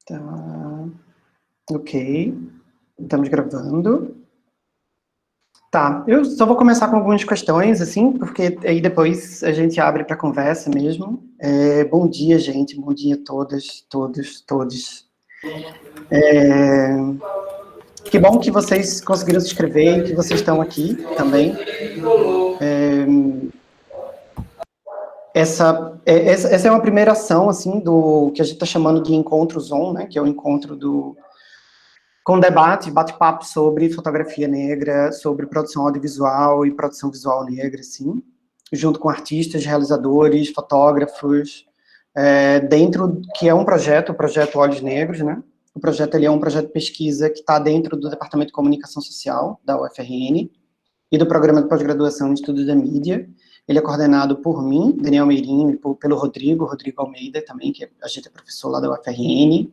Tá. Ok. Estamos gravando. Tá, eu só vou começar com algumas questões, assim, porque aí depois a gente abre para conversa mesmo. Bom dia, gente. Bom dia a todas, todos, todes. Que bom que vocês conseguiram se inscrever e que vocês estão aqui também. Essa é uma primeira ação, assim, do que a gente está chamando de Encontro Zoom, né, que é o encontro com debate, bate-papo sobre fotografia negra, sobre produção audiovisual e produção visual negra, assim, junto com artistas, realizadores, fotógrafos, dentro, que é um projeto, o projeto Olhos Negros, né? O projeto ele é um projeto de pesquisa que está dentro do Departamento de Comunicação Social, da UFRN, e do Programa de Pós-Graduação em Estudos da Mídia. Ele é coordenado por mim, Daniel Meirinho, e pelo Rodrigo Almeida também, que a gente é professor lá da UFRN.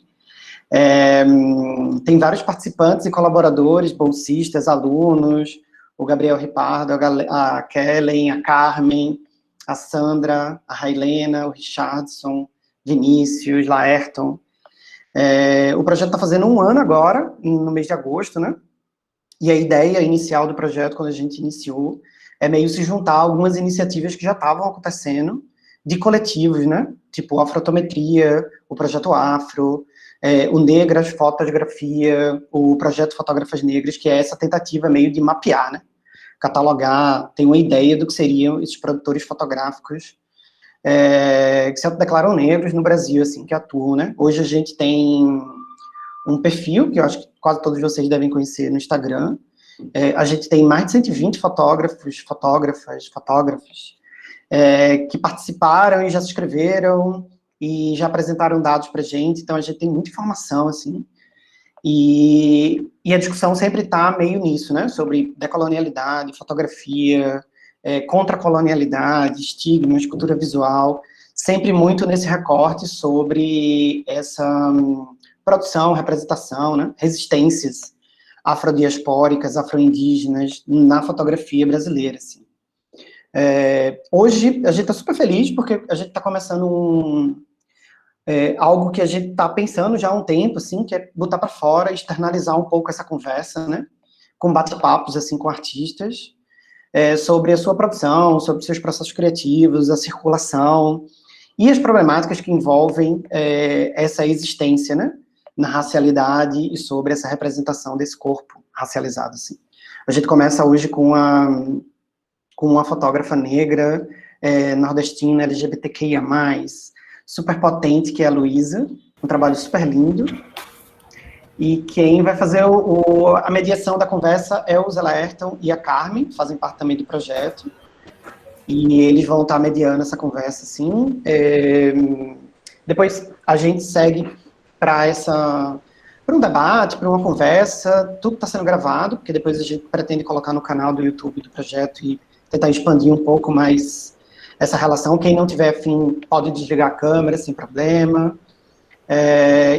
Tem vários participantes e colaboradores, bolsistas, alunos, o Gabriel Ripardo, a Kellen, a Carmen, a Sandra, a Railena, o Richardson, Vinícius, Laerton. O projeto está fazendo 1 ano agora, no mês de agosto, né? E a ideia inicial do projeto, quando a gente iniciou, é meio se juntar a algumas iniciativas que já estavam acontecendo, de coletivos, né? Tipo a Afrotometria, o Projeto Afro, o Negras Fotografia, o Projeto Fotógrafas Negras, que é essa tentativa meio de mapear, né? Catalogar, ter uma ideia do que seriam esses produtores fotográficos que se autodeclaram negros no Brasil, assim, que atuam, né? Hoje a gente tem um perfil, que eu acho que quase todos vocês devem conhecer no Instagram. A gente tem mais de 120 fotógrafos, fotógrafas, que participaram e já se inscreveram e já apresentaram dados para a gente, então a gente tem muita informação, assim, e a discussão sempre está meio nisso, né, sobre decolonialidade, fotografia, contracolonialidade, estigmas, cultura visual, sempre muito nesse recorte sobre essa produção, representação, né, resistências afrodiaspóricas, afro-indígenas na fotografia brasileira, assim. Hoje, a gente está super feliz, porque a gente está começando algo que a gente está pensando já há um tempo, assim, que é botar para fora, externalizar um pouco essa conversa, né, com bate-papos, assim, com artistas, sobre a sua produção, sobre seus processos criativos, a circulação, e as problemáticas que envolvem essa existência, né, na racialidade e sobre essa representação desse corpo racializado, assim. A gente começa hoje com uma fotógrafa negra, nordestina, LGBTQIA+, super potente, que é a Luísa, um trabalho super lindo, e quem vai fazer a mediação da conversa é o Zé Laerton e a Carmen, fazem parte também do projeto, e eles vão estar mediando essa conversa, assim. Depois a gente segue para um debate, para uma conversa, tudo está sendo gravado, porque depois a gente pretende colocar no canal do YouTube do projeto e tentar expandir um pouco mais essa relação. Quem não tiver afim pode desligar a câmera sem problema.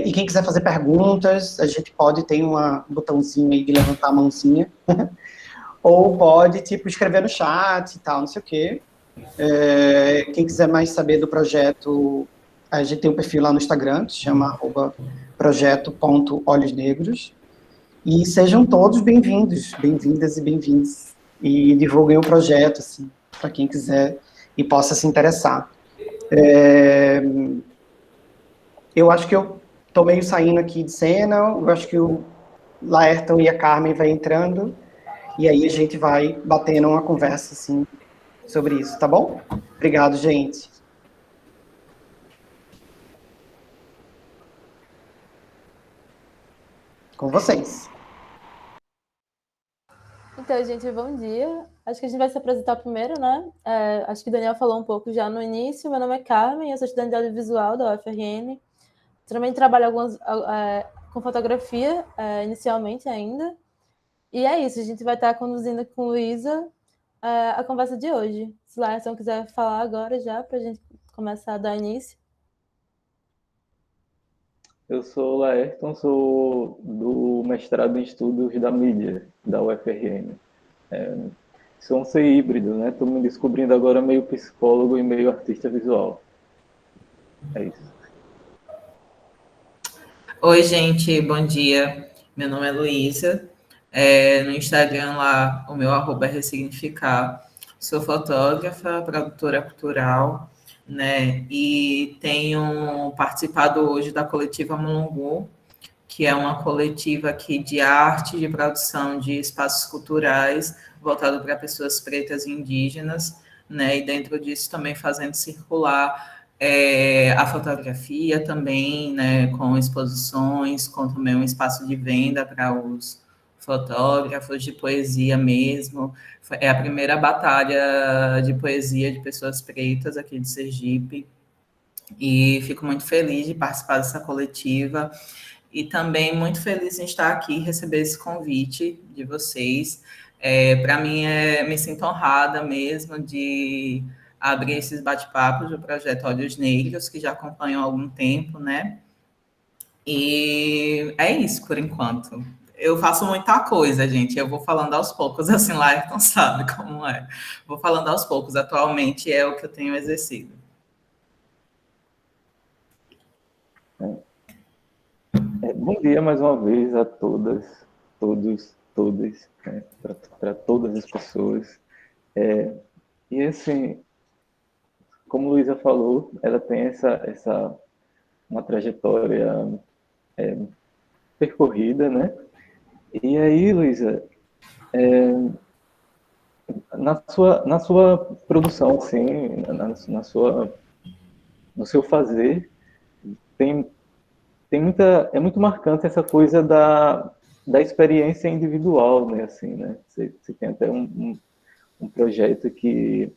E quem quiser fazer perguntas, a gente pode ter um botãozinho aí de levantar a mãozinha, ou pode, tipo, escrever no chat e tal, não sei o quê. Quem quiser mais saber do projeto, a gente tem um perfil lá no Instagram, que se chama @projeto.olhosnegros, e sejam todos bem-vindos, bem-vindas e bem-vindos, e divulguem o projeto, assim, para quem quiser e possa se interessar. Eu acho que eu estou meio saindo aqui de cena, eu acho que o Laerton e a Carmen vai entrando, e aí a gente vai batendo uma conversa, assim, sobre isso, tá bom? Obrigado, gente. Com vocês. Então, gente, bom dia. Acho que a gente vai se apresentar primeiro, né? Acho que o Daniel falou um pouco já no início. Meu nome é Carmen, eu sou estudante de audiovisual da UFRN. Também trabalho com fotografia, inicialmente ainda. E é isso, a gente vai estar conduzindo com Luísa a conversa de hoje. Se o Laerson quiser falar agora já, para a gente começar a dar início. Eu sou o Laerton, sou do mestrado em Estudos da Mídia, da UFRN. Sou um ser híbrido, né? Estou me descobrindo agora meio psicólogo e meio artista visual. É isso. Oi, gente, bom dia. Meu nome é Luísa. No Instagram lá, o meu arroba é ressignificar. Sou fotógrafa, produtora cultural, né? E tenho participado hoje da coletiva Mulungu, que é uma coletiva aqui de arte, de produção de espaços culturais, voltado para pessoas pretas e indígenas, né? E dentro disso também fazendo circular a fotografia também, né? Com exposições, com também um espaço de venda para os fotógrafos de poesia mesmo. É a primeira batalha de poesia de pessoas pretas aqui de Sergipe. E fico muito feliz de participar dessa coletiva e também muito feliz em estar aqui e receber esse convite de vocês. Para mim, me sinto honrada mesmo de abrir esses bate-papos do projeto Olhos Negros, que já acompanham há algum tempo, né? E é isso por enquanto. Eu faço muita coisa, gente. Eu vou falando aos poucos, assim, lá Ayrton sabe como é. Vou falando aos poucos. Atualmente é o que eu tenho exercido. Bom dia mais uma vez a todas, todos, todas, né, para todas as pessoas. E assim, como Luísa falou, ela tem uma trajetória percorrida, né? E aí, Luísa, na sua produção, assim, no seu fazer, tem é muito marcante essa coisa da experiência individual, né? Assim, né? Você tem até um projeto que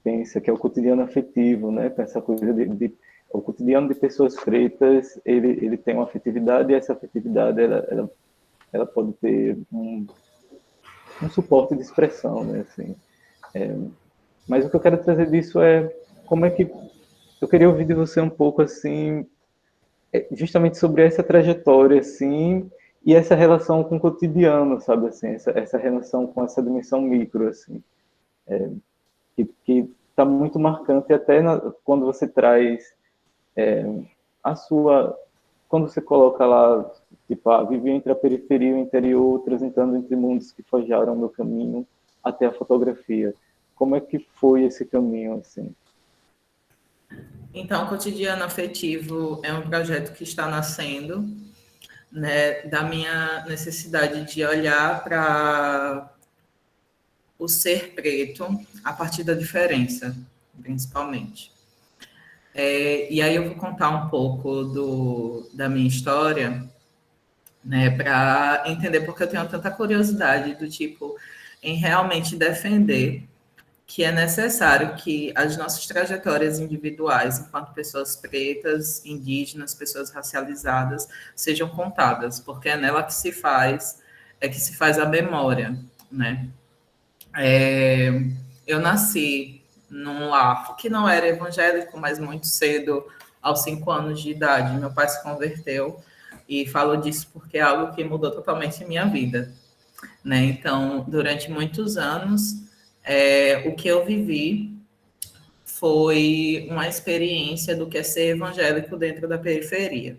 pensa que é o cotidiano afetivo, né? Essa coisa o cotidiano de pessoas pretas, ele tem uma afetividade e essa afetividade ela pode ter um suporte de expressão, né? Assim, mas o que eu quero trazer disso é como é que eu queria ouvir de você um pouco assim, justamente sobre essa trajetória, assim, e essa relação com o cotidiano, sabe, assim, essa relação com essa dimensão micro, assim, que está muito marcante até quando você traz a sua, quando você coloca lá, tipo, vivi entre a periferia e o interior, transitando entre mundos que forjaram o meu caminho até a fotografia. Como é que foi esse caminho, assim? Então, o Cotidiano Afetivo é um projeto que está nascendo, né, da minha necessidade de olhar para o ser preto a partir da diferença, principalmente. E aí eu vou contar um pouco da minha história, né, para entender porque eu tenho tanta curiosidade do tipo em realmente defender que é necessário que as nossas trajetórias individuais, enquanto pessoas pretas, indígenas, pessoas racializadas, sejam contadas, porque é nela que se faz a memória, né? Eu nasci num lar que não era evangélico, mas muito cedo, aos 5 anos de idade, meu pai se converteu e falo disso porque é algo que mudou totalmente a minha vida, né? Então, durante muitos anos, o que eu vivi foi uma experiência do que é ser evangélico dentro da periferia.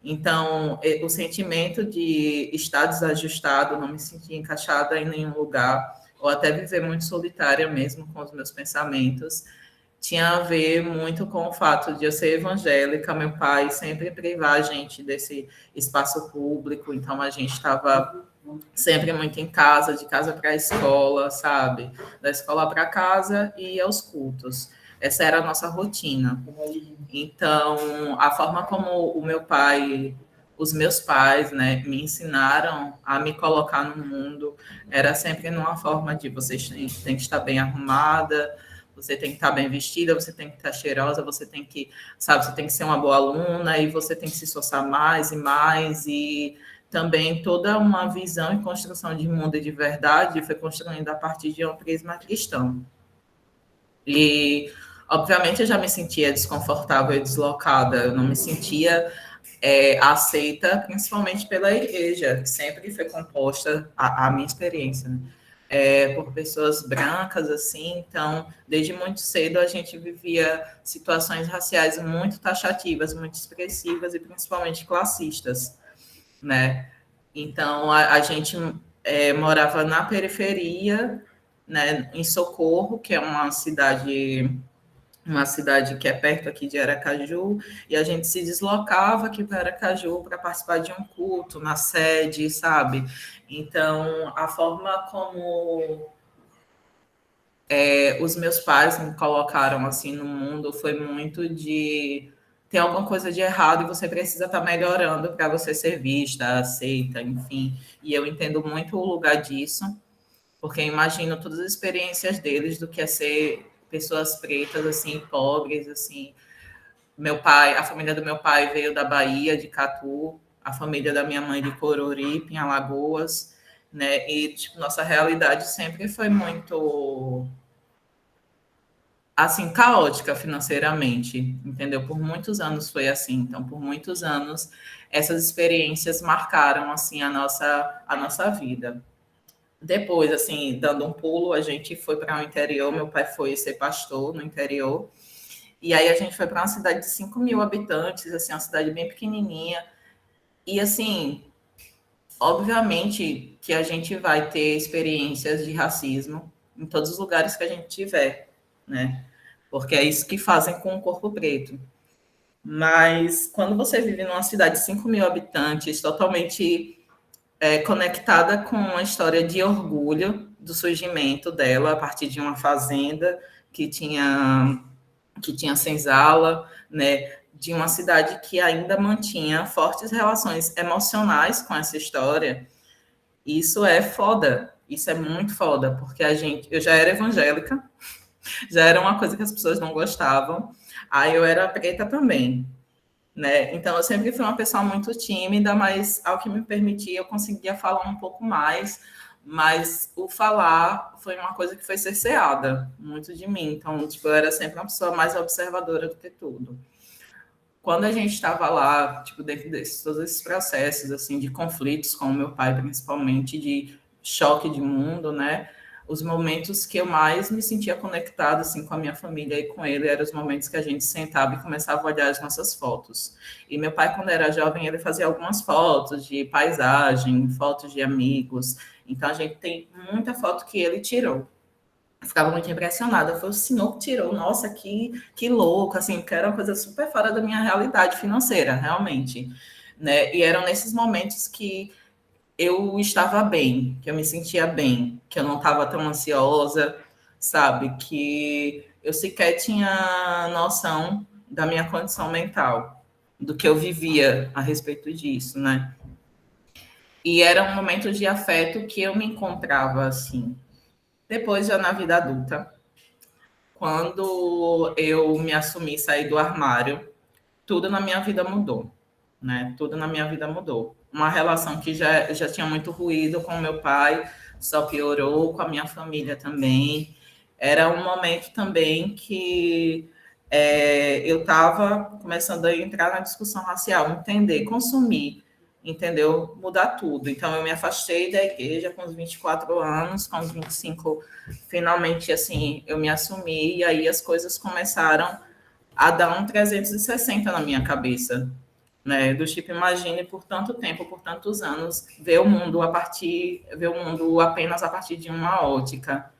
Então, o sentimento de estar desajustado, não me sentir encaixada em nenhum lugar, ou até viver muito solitária mesmo com os meus pensamentos, tinha a ver muito com o fato de eu ser evangélica, meu pai sempre privar a gente desse espaço público, então a gente estava sempre muito em casa, de casa para a escola, sabe? Da escola para casa e aos cultos. Essa era a nossa rotina. Então, a forma como o meu pai, os meus pais, né, me ensinaram a me colocar no mundo era sempre numa forma de você tem que estar bem arrumada, você tem que estar bem vestida, você tem que estar cheirosa, você tem que, sabe, você tem que ser uma boa aluna e você tem que se esforçar mais e mais e também toda uma visão e construção de mundo e de verdade foi construindo a partir de um prisma cristão. E, obviamente, eu já me sentia desconfortável e deslocada, eu não me sentia aceita, principalmente pela igreja, que sempre foi composta, a minha experiência, né? por pessoas brancas, assim, então, desde muito cedo a gente vivia situações raciais muito taxativas, muito expressivas e principalmente classistas, né? Então, a gente morava na periferia, né, em Socorro, que é uma cidade que é perto aqui de Aracaju, e a gente se deslocava aqui para Aracaju para participar de um culto na sede, sabe? Então, a forma como os meus pais me colocaram assim no mundo foi muito de tem alguma coisa de errado e você precisa estar melhorando para você ser vista, aceita, enfim. E eu entendo muito o lugar disso, porque eu imagino todas as experiências deles do que é ser pessoas pretas, assim, pobres, assim. Meu pai, a família do meu pai veio da Bahia, de Catu, a família da minha mãe de Coruripe, em Alagoas, né? E, tipo, nossa realidade sempre foi muito, assim, caótica financeiramente, entendeu? Por muitos anos foi assim. Então, por muitos anos, essas experiências marcaram, assim, a nossa vida. Depois, assim, dando um pulo, a gente foi para o interior. Meu pai foi ser pastor no interior. E aí a gente foi para uma cidade de 5 mil habitantes, assim, uma cidade bem pequenininha. E, assim, obviamente que a gente vai ter experiências de racismo em todos os lugares que a gente tiver, né? Porque é isso que fazem com o corpo preto. Mas quando você vive numa cidade de 5 mil habitantes, totalmente conectada com uma história de orgulho do surgimento dela a partir de uma fazenda que tinha senzala, né, de uma cidade que ainda mantinha fortes relações emocionais com essa história. Isso é foda, isso é muito foda, porque eu já era evangélica, já era uma coisa que as pessoas não gostavam, aí eu era preta também, né? Então eu sempre fui uma pessoa muito tímida, mas ao que me permitia eu conseguia falar um pouco mais, mas o falar foi uma coisa que foi cerceada muito de mim. Então, tipo, eu era sempre uma pessoa mais observadora do que tudo. Quando a gente estava lá, tipo, dentro todos esses processos, assim, de conflitos com o meu pai, principalmente, de choque de mundo, né? Os momentos que eu mais me sentia conectada, assim, com a minha família e com ele, eram os momentos que a gente sentava e começava a olhar as nossas fotos. E meu pai, quando era jovem, ele fazia algumas fotos de paisagem, fotos de amigos. Então, a gente tem muita foto que ele tirou. Eu ficava muito impressionada. Foi o senhor que tirou. Nossa, que louco, assim, que era uma coisa super fora da minha realidade financeira, realmente, né? E eram nesses momentos que eu estava bem, que eu me sentia bem, que eu não estava tão ansiosa, sabe? Que eu sequer tinha noção da minha condição mental, do que eu vivia a respeito disso, né? E era um momento de afeto que eu me encontrava assim. Depois, já na vida adulta, quando eu me assumi, saí do armário, tudo na minha vida mudou, né? Tudo na minha vida mudou. Uma relação que já tinha muito ruído com meu pai, só piorou com a minha família também. Era um momento também que eu estava começando a entrar na discussão racial, entender, consumir, entendeu? Mudar tudo. Então, eu me afastei da igreja com os 24 anos, com os 25, finalmente, assim, eu me assumi, e aí as coisas começaram a dar um 360 na minha cabeça, né? Do tipo, imagine por tanto tempo, por tantos anos, ver o mundo apenas a partir de uma ótica,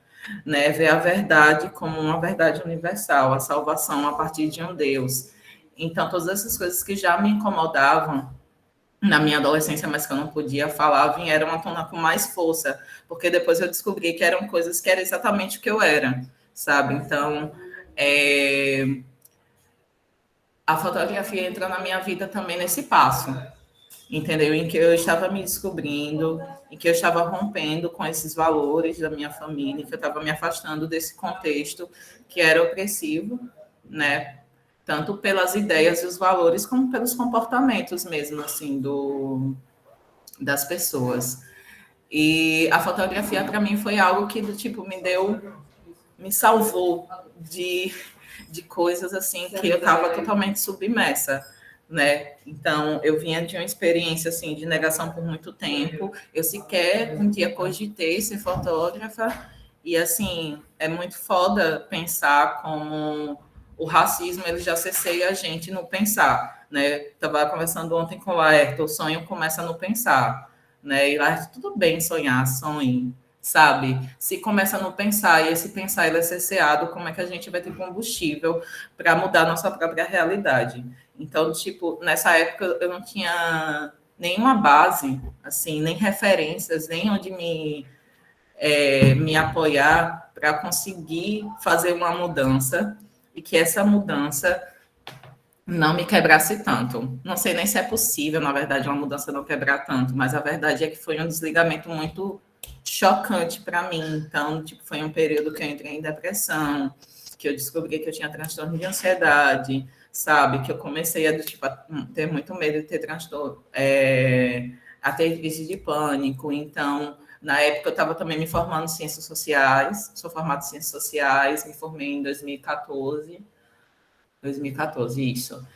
né? Ver a verdade como uma verdade universal, a salvação a partir de um Deus. Então, todas essas coisas que já me incomodavam na minha adolescência, mas que eu não podia falar, vieram à tona com mais força, porque depois eu descobri que eram coisas que eram exatamente o que eu era, sabe? Então, a fotografia entra na minha vida também nesse passo, entendeu? Em que eu estava me descobrindo, em que eu estava rompendo com esses valores da minha família, que eu estava me afastando desse contexto que era opressivo, né? Tanto pelas ideias e os valores, como pelos comportamentos mesmo, assim, das pessoas. E a fotografia, para mim, foi algo que, do tipo, me salvou de coisas, assim, que eu estava totalmente submersa, né? Então, eu vinha de uma experiência, assim, de negação por muito tempo. Eu sequer um dia cogitei ser fotógrafa. E, assim, é muito foda pensar como o racismo, ele já cesseia a gente no pensar, né? Estava conversando ontem com o Laerto, o sonho começa no pensar, né? E Laerto, tudo bem sonhar, sonhe, sabe? Se começa no pensar e esse pensar ele é cesseado, como é que a gente vai ter combustível para mudar a nossa própria realidade? Então, tipo, nessa época eu não tinha nenhuma base, assim, nem referências, nem onde me apoiar para conseguir fazer uma mudança e que essa mudança não me quebrasse tanto. Não sei nem se é possível, na verdade, uma mudança não quebrar tanto, mas a verdade é que foi um desligamento muito chocante para mim. Então, tipo, foi um período que eu entrei em depressão, que eu descobri que eu tinha transtorno de ansiedade, sabe? Que eu comecei a, tipo, a ter muito medo de ter transtorno, a ter crise de pânico. Então, na época, eu estava também me formando em ciências sociais, sou formada em ciências sociais, me formei em 2014, isso.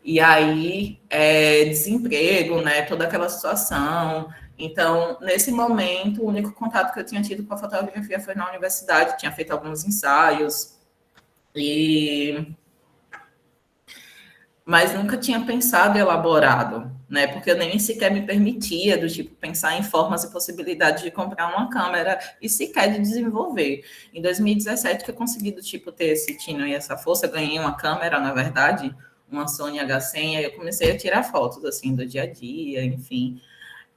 E aí, desemprego, né, toda aquela situação. Então, nesse momento, o único contato que eu tinha tido com a fotografia foi na universidade, tinha feito alguns ensaios, mas nunca tinha pensado e elaborado, né? Porque eu nem sequer me permitia, do tipo, pensar em formas e possibilidades de comprar uma câmera e sequer de desenvolver. Em 2017 que eu consegui, do tipo, ter esse tino e essa força, eu ganhei uma câmera, na verdade, uma Sony H100, aí eu comecei a tirar fotos, assim, do dia a dia, enfim.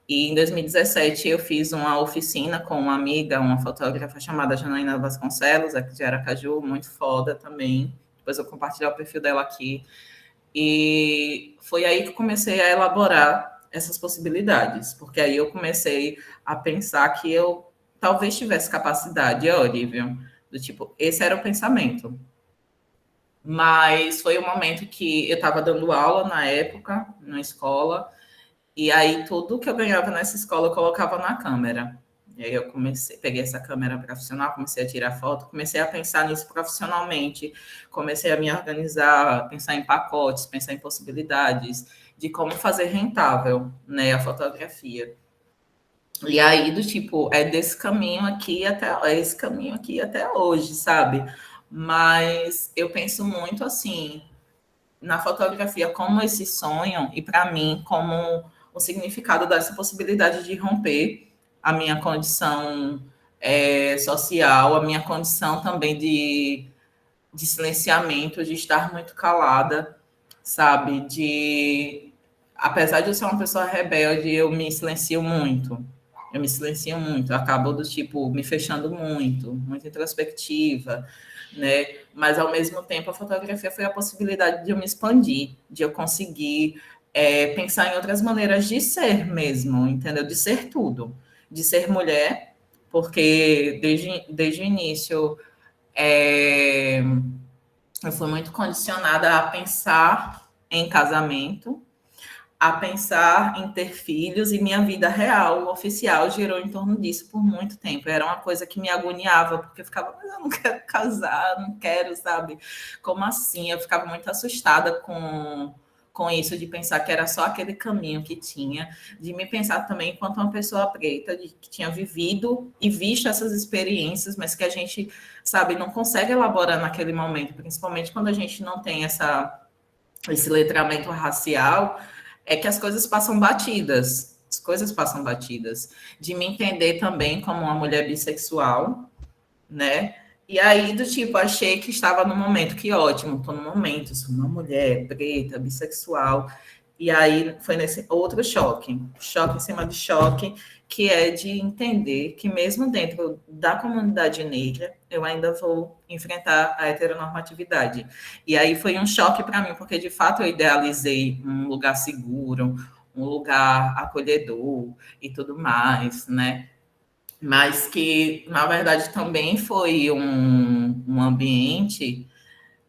E em 2017 eu fiz uma oficina com uma amiga, uma fotógrafa chamada Janaína Vasconcelos, aqui de Aracaju, muito foda também. Depois eu compartilhar o perfil dela aqui. E foi aí que eu comecei a elaborar essas possibilidades, porque aí eu comecei a pensar que eu talvez tivesse capacidade, Olívio, do tipo, esse era o pensamento. Mas foi um momento que eu estava dando aula na época, na escola, e aí tudo que eu ganhava nessa escola eu colocava na câmera. E aí eu peguei essa câmera profissional, comecei a tirar foto, comecei a pensar nisso profissionalmente, comecei a me organizar, pensar em pacotes, pensar em possibilidades de como fazer rentável, né, a fotografia. E aí do tipo, desse caminho aqui esse caminho aqui até hoje, sabe? Mas eu penso muito assim na fotografia como esse sonho e para mim como o significado dessa possibilidade de romper a minha condição social, a minha condição também de silenciamento, de estar muito calada, sabe? Apesar de eu ser uma pessoa rebelde, eu me silencio muito. Eu me silencio muito, eu acabo do tipo me fechando muito, muito introspectiva, né? Mas ao mesmo tempo a fotografia foi a possibilidade de eu me expandir, de eu conseguir pensar em outras maneiras de ser mesmo, entendeu? De ser tudo, de ser mulher, porque desde o início eu fui muito condicionada a pensar em casamento, a pensar em ter filhos, e minha vida real, oficial, girou em torno disso por muito tempo. Era uma coisa que me agoniava, porque eu ficava, mas eu não quero casar, não quero, sabe? Como assim? Eu ficava muito assustada com isso, de pensar que era só aquele caminho que tinha, de me pensar também enquanto uma pessoa preta, que tinha vivido e visto essas experiências, mas que a gente, sabe, não consegue elaborar naquele momento, principalmente quando a gente não tem esse letramento racial, que as coisas passam batidas. As coisas passam batidas. De me entender também como uma mulher bissexual, né? E aí, do tipo, achei que estava no momento, que ótimo, estou no momento, sou uma mulher preta, bissexual. E aí foi nesse outro choque em cima de choque, que é de entender que mesmo dentro da comunidade negra, eu ainda vou enfrentar a heteronormatividade. E aí foi um choque para mim, porque de fato eu idealizei um lugar seguro, um lugar acolhedor e tudo mais, né? Mas que, na verdade, também foi um ambiente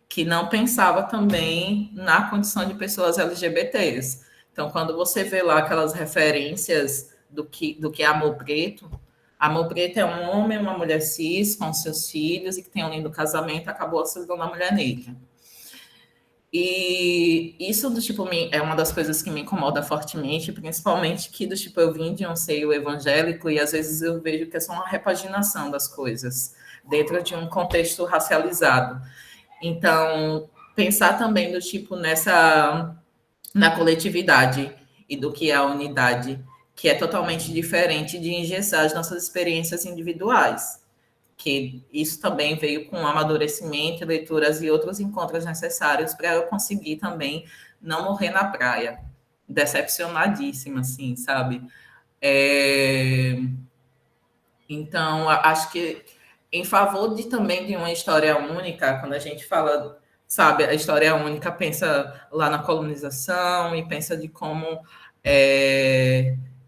que não pensava também na condição de pessoas LGBTs. Então, quando você vê lá aquelas referências do que é Amor Preto é um homem, uma mulher cis, com seus filhos, e que tem um lindo casamento, acabou se tornando uma mulher negra. E isso do tipo é uma das coisas que me incomoda fortemente, principalmente que do tipo eu vim de um seio evangélico e às vezes eu vejo que é só uma repaginação das coisas dentro de um contexto racializado. Então, pensar também do tipo na coletividade e do que é a unidade, que é totalmente diferente de engessar as nossas experiências individuais, que isso também veio com amadurecimento, leituras e outros encontros necessários para eu conseguir também não morrer na praia, decepcionadíssima, assim, sabe? Então, acho que em favor também de uma história única, quando a gente fala, sabe, a história única pensa lá na colonização e pensa de como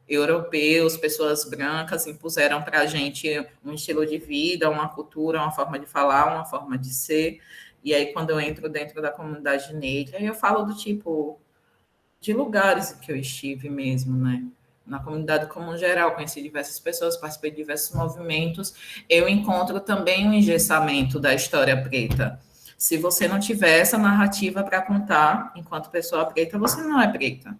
europeus, pessoas brancas impuseram para a gente um estilo de vida, uma cultura, uma forma de falar, uma forma de ser. E aí, quando eu entro dentro da comunidade negra, eu falo do tipo de lugares que eu estive mesmo, né? Na comunidade como um geral, conheci diversas pessoas, participei de diversos movimentos, eu encontro também um engessamento da história preta. Se você não tiver essa narrativa para contar, enquanto pessoa preta, você não é preta.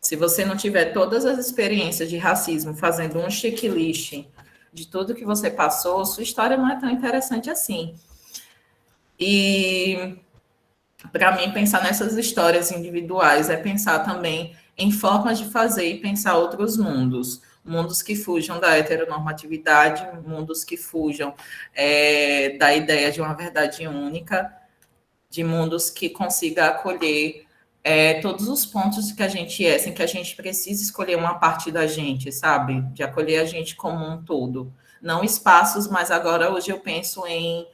Se você não tiver todas as experiências de racismo, fazendo um checklist de tudo que você passou, sua história não é tão interessante assim. E para mim, pensar nessas histórias individuais é pensar também em formas de fazer e pensar outros mundos. Mundos que fujam da heteronormatividade, mundos que fujam da ideia de uma verdade única, de mundos que consiga acolher todos os pontos que a gente é, sem que a gente precise escolher uma parte da gente, sabe? De acolher a gente como um todo. Não espaços, mas agora hoje eu penso em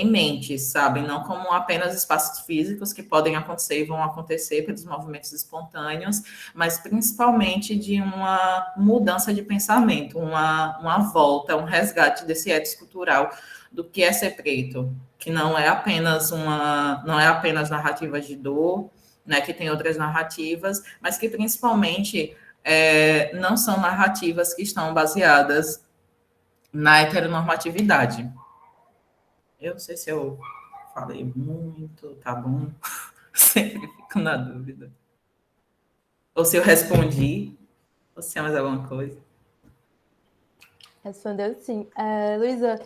mente, sabe? Não como apenas espaços físicos que podem acontecer e vão acontecer pelos movimentos espontâneos, mas principalmente de uma mudança de pensamento, uma volta, um resgate desse ethos cultural do que é ser preto, que não é apenas narrativa de dor, né, que tem outras narrativas, mas que principalmente não são narrativas que estão baseadas na heteronormatividade. Eu não sei se eu falei muito, tá bom? Sempre fico na dúvida. Ou se eu respondi, ou se é mais alguma coisa. Respondeu sim. Luísa,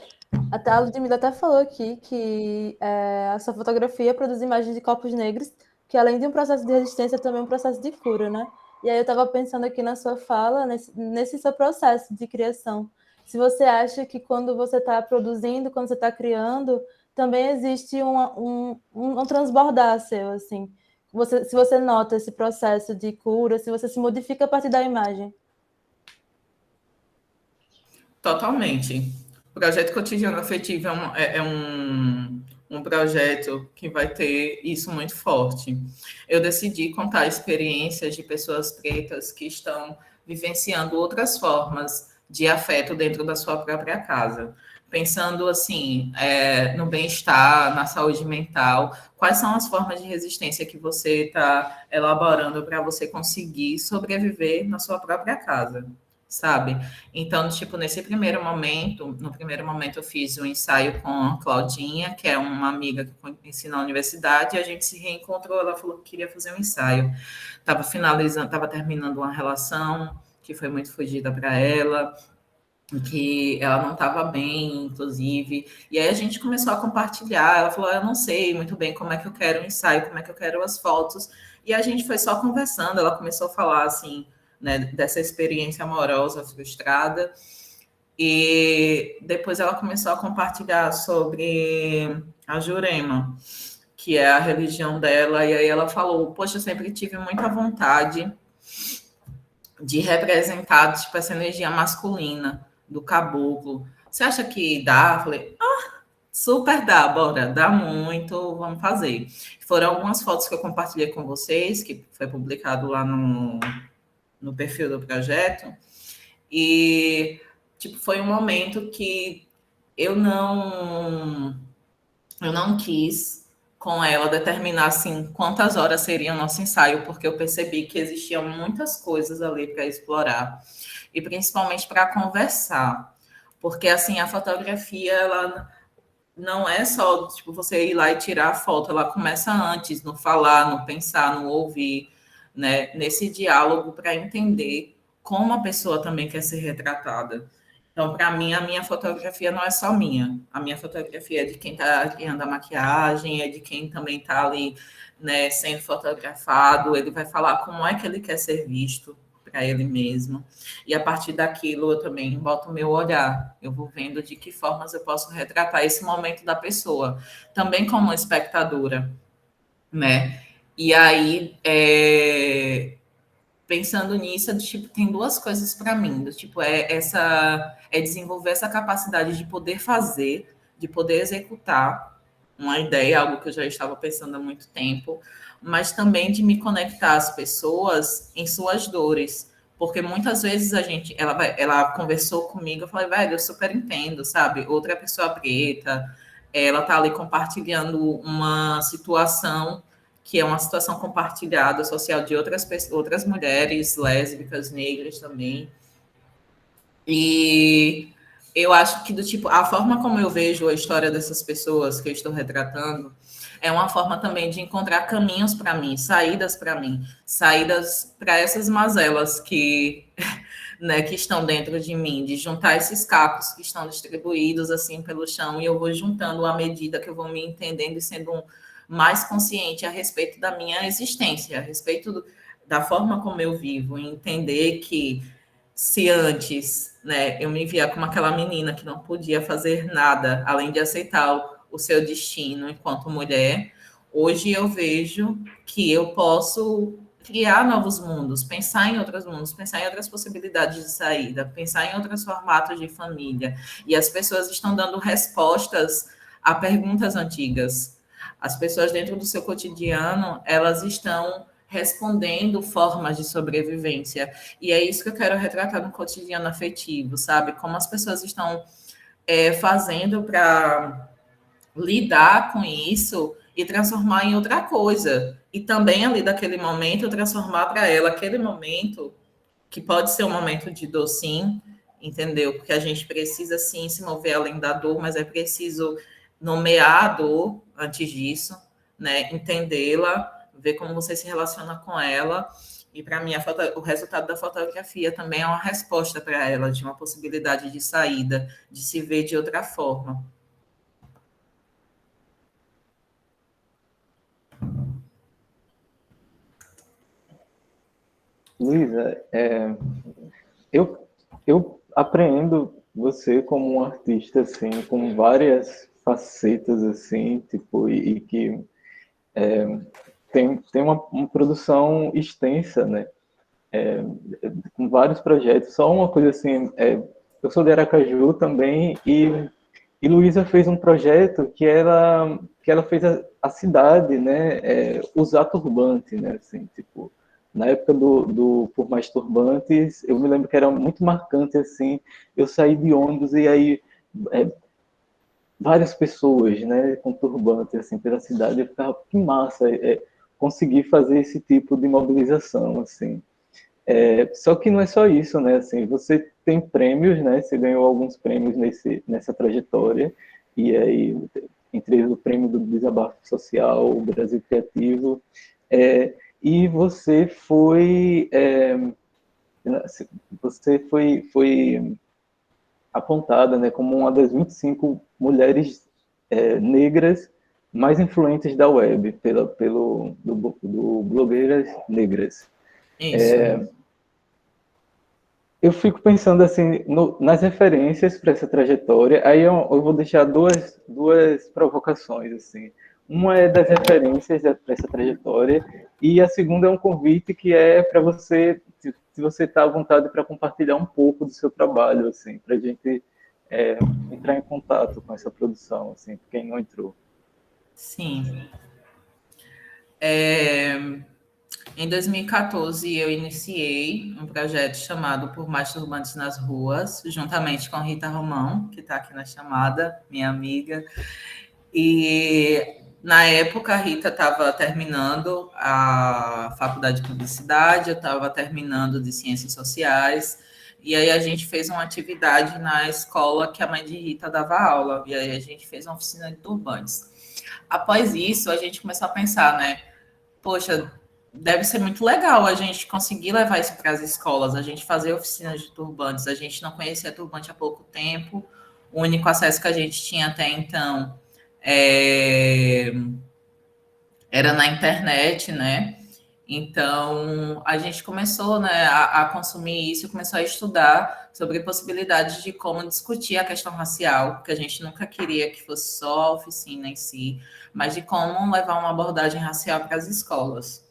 a Ludmilla até falou aqui que a sua fotografia produz imagens de corpos negros, que além de um processo de resistência, também é um processo de cura, né? E aí eu estava pensando aqui na sua fala, nesse seu processo de criação. Se você acha que quando você está produzindo, quando você está criando, também existe um transbordar seu, assim. Se você nota esse processo de cura, se você se modifica a partir da imagem. Totalmente. O projeto Cotidiano Afetivo um projeto que vai ter isso muito forte. Eu decidi contar experiências de pessoas pretas que estão vivenciando outras formas de afeto dentro da sua própria casa. Pensando, assim, no bem-estar, na saúde mental, quais são as formas de resistência que você está elaborando para você conseguir sobreviver na sua própria casa, sabe? Então, tipo, no primeiro momento eu fiz um ensaio com a Claudinha, que é uma amiga que eu conheci na universidade, e a gente se reencontrou, ela falou que queria fazer um ensaio. Estava terminando uma relação que foi muito fugida para ela, que ela não estava bem, inclusive, e aí a gente começou a compartilhar, ela falou, eu não sei muito bem como é que eu quero o ensaio, como é que eu quero as fotos, e a gente foi só conversando, ela começou a falar, assim, né, dessa experiência amorosa frustrada, e depois ela começou a compartilhar sobre a Jurema, que é a religião dela, e aí ela falou, poxa, eu sempre tive muita vontade de representar, tipo, essa energia masculina do caboclo. Você acha que dá? Eu falei, super dá, bora, dá muito, vamos fazer. Foram algumas fotos que eu compartilhei com vocês, que foi publicado lá no perfil do projeto, e tipo, foi um momento que eu não quis com ela determinar assim quantas horas seria o nosso ensaio, porque eu percebi que existiam muitas coisas ali para explorar e principalmente para conversar, porque assim a fotografia não é só tipo você ir lá e tirar a foto, ela começa antes, no falar, no pensar, no ouvir, né? Nesse diálogo para entender como a pessoa também quer ser retratada. Então, para mim, a minha fotografia não é só minha. A minha fotografia é de quem está criando a maquiagem, é de quem também está ali, né, sendo fotografado. Ele vai falar como é que ele quer ser visto para ele mesmo. E a partir daquilo eu também boto o meu olhar. Eu vou vendo de que formas eu posso retratar esse momento da pessoa. Também como espectadora, né? E aí, pensando nisso, tipo, tem duas coisas para mim, tipo, é desenvolver essa capacidade de poder fazer, de poder executar uma ideia, algo que eu já estava pensando há muito tempo, mas também de me conectar às pessoas em suas dores, porque muitas vezes ela conversou comigo, eu falei, velho, eu super entendo, sabe? Outra pessoa preta, ela tá ali compartilhando uma situação que é uma situação compartilhada social de outras mulheres lésbicas, negras também. E eu acho que do tipo, a forma como eu vejo a história dessas pessoas que eu estou retratando é uma forma também de encontrar caminhos para mim, saídas para essas mazelas que, né, que estão dentro de mim, de juntar esses cacos que estão distribuídos assim pelo chão e eu vou juntando à medida que eu vou me entendendo e sendo mais consciente a respeito da minha existência, a respeito da forma como eu vivo, e entender que se antes, né, eu me via como aquela menina que não podia fazer nada além de aceitar o seu destino enquanto mulher, hoje eu vejo que eu posso criar novos mundos, pensar em outros mundos, pensar em outras possibilidades de saída, pensar em outros formatos de família. E as pessoas estão dando respostas a perguntas antigas. As pessoas dentro do seu cotidiano, elas estão respondendo formas de sobrevivência. E é isso que eu quero retratar no cotidiano afetivo, sabe? Como as pessoas estão fazendo para lidar com isso e transformar em outra coisa. E também ali daquele momento, transformar para ela aquele momento, que pode ser um momento de dor, sim, entendeu? Porque a gente precisa, sim, se mover além da dor, mas é preciso nomear a dor antes disso, né? Entendê-la, ver como você se relaciona com ela. E para mim, o resultado da fotografia também é uma resposta para ela, de uma possibilidade de saída, de se ver de outra forma. Luísa, eu apreendo você como um artista, assim, com várias facetas, assim, tipo, e que tem uma produção extensa, né? Com vários projetos. Só uma coisa assim, eu sou de Aracaju também e Luísa fez um projeto que ela fez a cidade, né, usar turbante, né, assim, tipo, na época do Por Mais Turbantes, eu me lembro que era muito marcante, assim, eu saí de ônibus e aí várias pessoas, né, com turbante, assim, pela cidade, eu ficava, que massa, conseguir fazer esse tipo de mobilização, assim. Só que não é só isso, né? Assim, você tem prêmios, né? Você ganhou alguns prêmios nessa trajetória, e aí, entre eles, o prêmio do Desabafo Social, o Brasil Criativo, e você foi apontada, né, como uma das 25 mulheres negras mais influentes da web, do Blogueiras Negras. Isso. Eu fico pensando assim nas referências para essa trajetória. Aí eu vou deixar duas provocações assim. Uma é das referências para essa trajetória e a segunda é um convite que é para você, se você está à vontade para compartilhar um pouco do seu trabalho, assim, para a gente entrar em contato com essa produção, assim, quem não entrou. Sim. Em 2014, eu iniciei um projeto chamado Por Mais Turbantes nas Ruas, juntamente com Rita Romão, que está aqui na chamada, minha amiga. E, na época, a Rita estava terminando a faculdade de publicidade, eu estava terminando de ciências sociais, E aí a gente fez uma atividade na escola que a mãe de Rita dava aula, e aí a gente fez uma oficina de turbantes. Após isso, a gente começou a pensar, né? Poxa, deve ser muito legal a gente conseguir levar isso para as escolas, a gente fazer oficinas de turbantes. A gente não conhecia turbante há pouco tempo, o único acesso que a gente tinha até então era na internet, né? Então, a gente começou, né, a consumir isso, começou a estudar sobre possibilidades de como discutir a questão racial, porque a gente nunca queria que fosse só a oficina em si, mas de como levar uma abordagem racial para as escolas,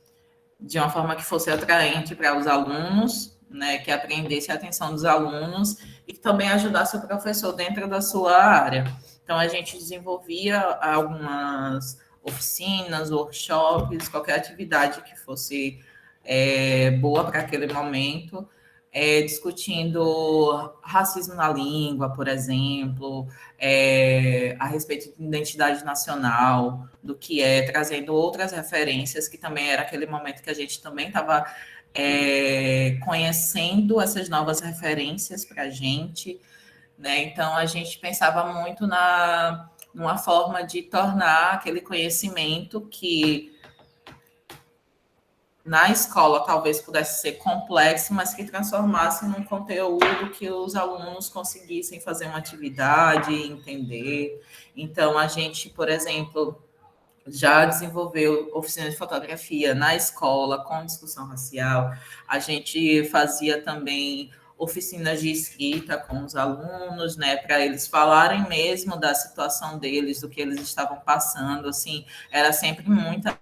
de uma forma que fosse atraente para os alunos, né, que aprendesse a atenção dos alunos e que também ajudasse o professor dentro da sua área. Então, a gente desenvolvia algumas oficinas, workshops, qualquer atividade que fosse boa para aquele momento, discutindo racismo na língua, por exemplo, a respeito de identidade nacional, do que trazendo outras referências, que também era aquele momento que a gente também estava conhecendo essas novas referências para a gente, né? Então, a gente pensava muito numa forma de tornar aquele conhecimento que na escola talvez pudesse ser complexo, mas que transformasse num conteúdo que os alunos conseguissem fazer uma atividade, entender. Então, a gente, por exemplo, já desenvolveu oficina de fotografia na escola com discussão racial. A gente fazia também oficinas de escrita com os alunos, né, para eles falarem mesmo da situação deles, do que eles estavam passando, assim, era sempre muita.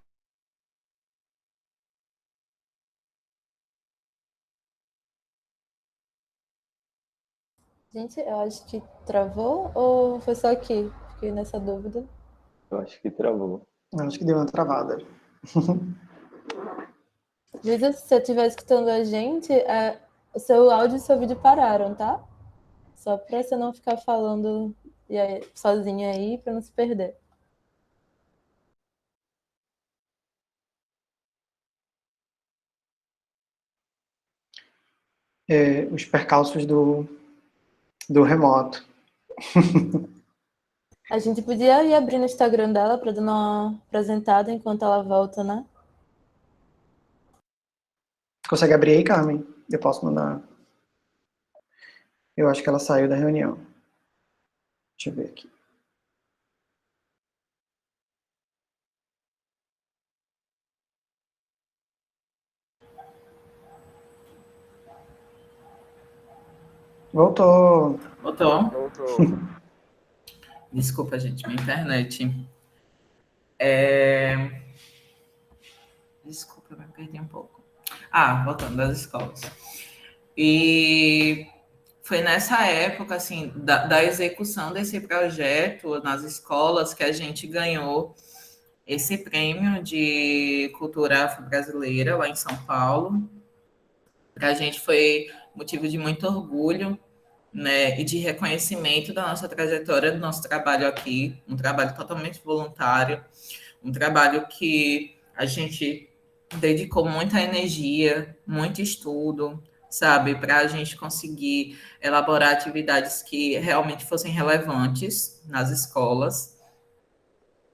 Gente, eu acho que travou ou foi só aqui? Fiquei nessa dúvida. Eu acho que travou. Acho que deu uma travada. Luísa, se você estiver escutando a gente, o seu áudio e o seu vídeo pararam, tá? Só para você não ficar falando sozinha aí, para não se perder. Os percalços do remoto. A gente podia ir abrir no Instagram dela para dar uma apresentada enquanto ela volta, né? Consegue abrir aí, Carmen? Eu posso mandar. Eu acho que ela saiu da reunião. Deixa eu ver aqui. Voltou. Voltou. Desculpa, gente, minha internet. Desculpa, eu me perdi um pouco. Voltando das escolas. E foi nessa época, assim, da execução desse projeto nas escolas que a gente ganhou esse prêmio de cultura afro-brasileira lá em São Paulo. Para a gente foi motivo de muito orgulho, né, e de reconhecimento da nossa trajetória, do nosso trabalho aqui, um trabalho totalmente voluntário, um trabalho que a gente dedicou muita energia, muito estudo, sabe, para a gente conseguir elaborar atividades que realmente fossem relevantes nas escolas.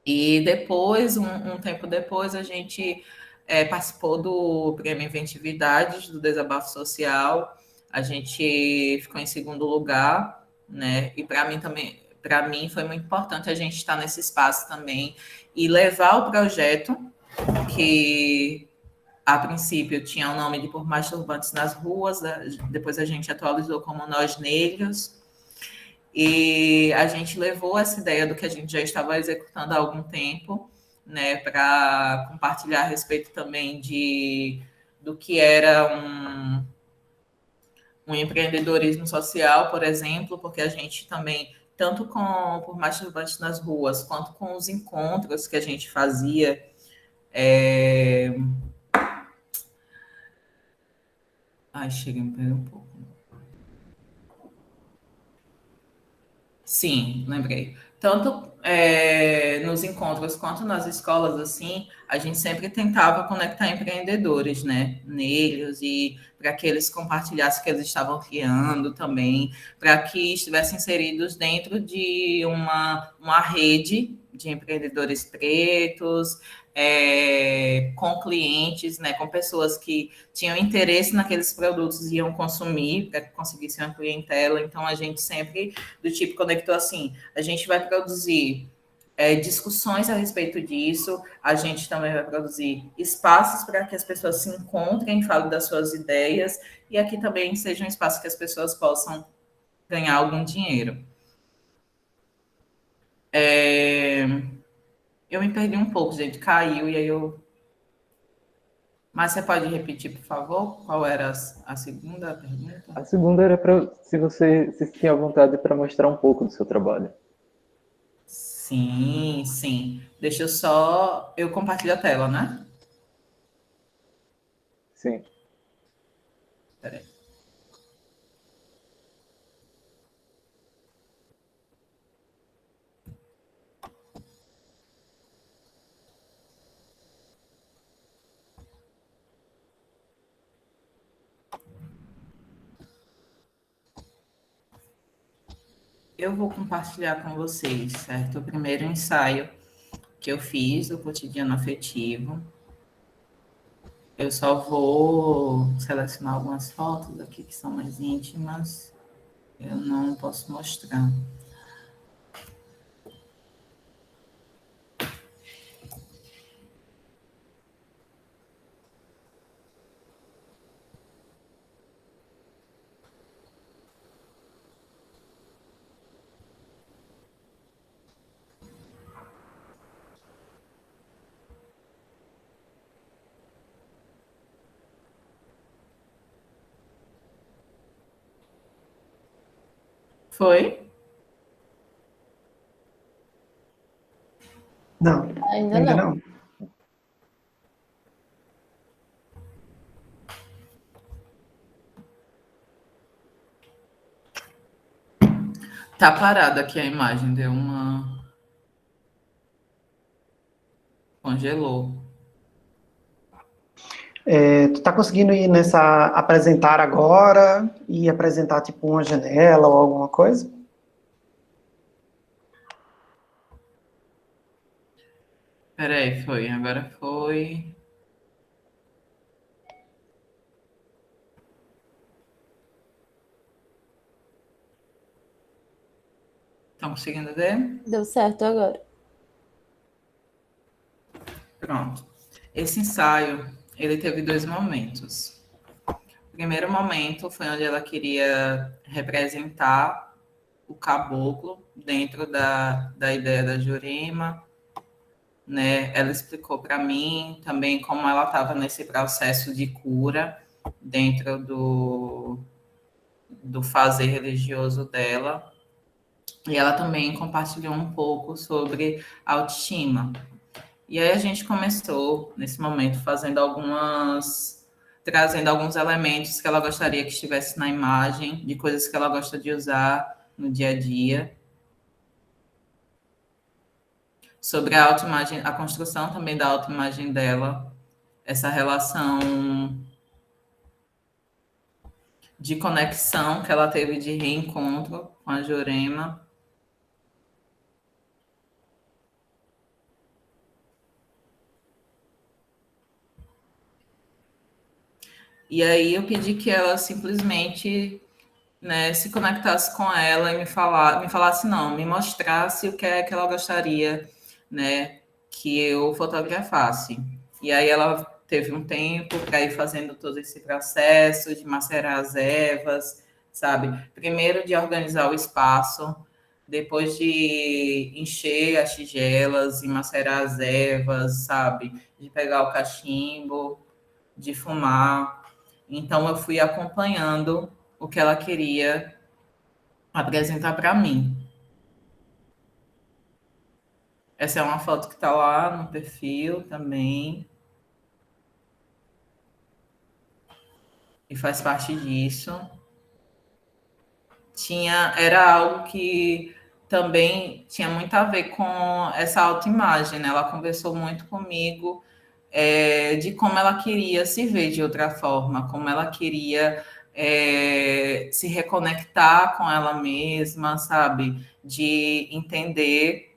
E depois, um tempo depois, a gente participou do Prêmio Inventividades, do Desabafo Social. A gente ficou em segundo lugar, né? E para mim foi muito importante a gente estar nesse espaço também e levar o projeto, que a princípio tinha o nome de Por Mais Turbantes nas Ruas, depois a gente atualizou como Nós Negros, e a gente levou essa ideia do que a gente já estava executando há algum tempo, né, para compartilhar a respeito também do que era um empreendedorismo social, por exemplo, porque a gente também, tanto Por Mais Turbantes nas Ruas, quanto com os encontros que a gente fazia, chega, me perdi um pouco. Sim, lembrei. Tanto nos encontros quanto nas escolas, assim, a gente sempre tentava conectar empreendedores, né, neles e para que eles compartilhassem o que eles estavam criando também, para que estivessem inseridos dentro de uma rede de empreendedores pretos, com clientes, né, com pessoas que tinham interesse naqueles produtos e iam consumir para que conseguissem uma clientela. Então, a gente sempre, do tipo, conectou assim, a gente vai produzir discussões a respeito disso, a gente também vai produzir espaços para que as pessoas se encontrem, falem das suas ideias, e aqui também seja um espaço que as pessoas possam ganhar algum dinheiro. Eu me perdi um pouco, gente, caiu, e aí eu... Mas você pode repetir, por favor, qual era a segunda pergunta? A segunda era se você se tinha vontade para mostrar um pouco do seu trabalho. Sim, sim. Deixa eu só... Eu compartilho a tela, né? Sim. Peraí. Eu vou compartilhar com vocês, certo? O primeiro ensaio que eu fiz do cotidiano afetivo. Eu só vou selecionar algumas fotos aqui que são mais íntimas. Eu não posso mostrar. Foi? Não, Ainda ainda não. não. Tá parada aqui a imagem, deu uma... Congelou. Tu tá conseguindo ir nessa apresentar agora e apresentar tipo uma janela ou alguma coisa? Peraí, foi. Agora foi. Estão conseguindo ver? Deu certo agora. Pronto. Esse ensaio, ele teve dois momentos. O primeiro momento foi onde ela queria representar o caboclo dentro da ideia da Jurema, né? Ela explicou para mim também como ela estava nesse processo de cura dentro do fazer religioso dela. E ela também compartilhou um pouco sobre autoestima. E aí a gente começou, nesse momento, trazendo alguns elementos que ela gostaria que estivesse na imagem, de coisas que ela gosta de usar no dia a dia. Sobre a autoimagem, a construção também da autoimagem dela, essa relação de conexão que ela teve de reencontro com a Jurema. E aí eu pedi que ela simplesmente, né, se conectasse com ela e me falasse não, me mostrasse o que é que ela gostaria, né, que eu fotografasse. E aí ela teve um tempo para ir fazendo todo esse processo de macerar as ervas, sabe? Primeiro de organizar o espaço, depois de encher as tigelas e macerar as ervas, sabe? De pegar o cachimbo, de fumar. Então, eu fui acompanhando o que ela queria apresentar para mim. Essa é uma foto que está lá no perfil também. E faz parte disso. Era algo que também tinha muito a ver com essa autoimagem, né? Ela conversou muito comigo de como ela queria se ver de outra forma, como ela queria se reconectar com ela mesma, sabe? De entender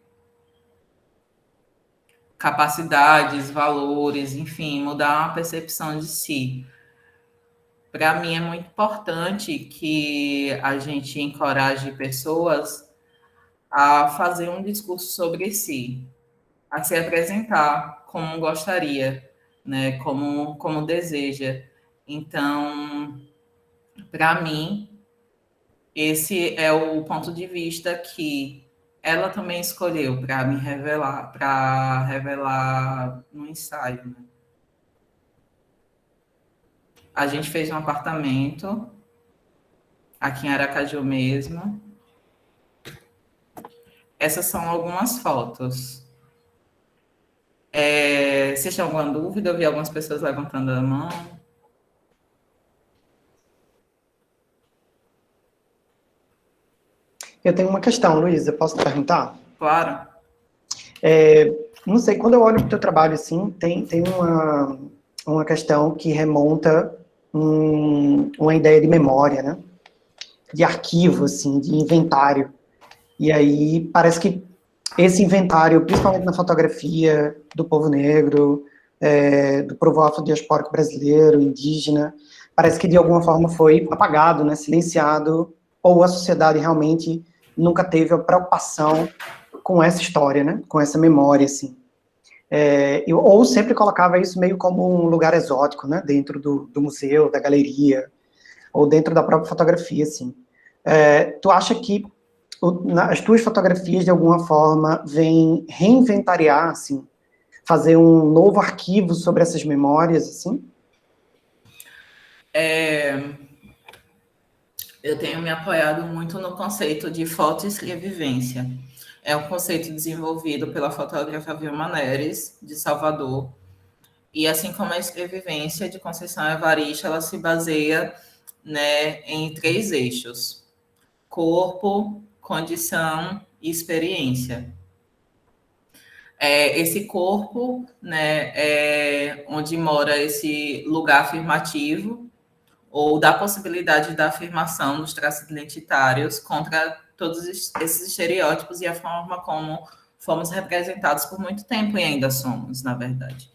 capacidades, valores, enfim, mudar a percepção de si. Para mim é muito importante que a gente encoraje pessoas a fazer um discurso sobre si, a se apresentar como gostaria, né, como deseja. Então, para mim, esse é o ponto de vista que ela também escolheu para revelar no ensaio. Né? A gente fez um apartamento aqui em Aracaju mesmo. Essas são algumas fotos. Vocês têm alguma dúvida? Eu vi algumas pessoas levantando a mão. Eu tenho uma questão, Luísa, posso te perguntar? Claro. Não sei, quando eu olho para o teu trabalho, assim, tem uma questão que remonta uma ideia de memória, né? De arquivo, assim, de inventário. E aí parece que esse inventário, principalmente na fotografia do povo negro, do povo afrodiaspórico brasileiro, indígena, parece que de alguma forma foi apagado, né, silenciado, ou a sociedade realmente nunca teve a preocupação com essa história, né, com essa memória, assim. Ou sempre colocava isso meio como um lugar exótico, né, dentro do museu, da galeria, ou dentro da própria fotografia, assim. Tu acha que as tuas fotografias, de alguma forma, vêm reinventariar, assim, fazer um novo arquivo sobre essas memórias, assim? Eu tenho me apoiado muito no conceito de fotoescrevivência. É um conceito desenvolvido pela fotógrafa Vilma Neres, de Salvador. E assim como a escrevivência de Conceição Evaristo, ela se baseia, né, em 3 eixos: corpo, condição e experiência. Esse corpo, né, é onde mora esse lugar afirmativo, ou da possibilidade da afirmação dos traços identitários contra todos esses estereótipos e a forma como fomos representados por muito tempo e ainda somos, na verdade.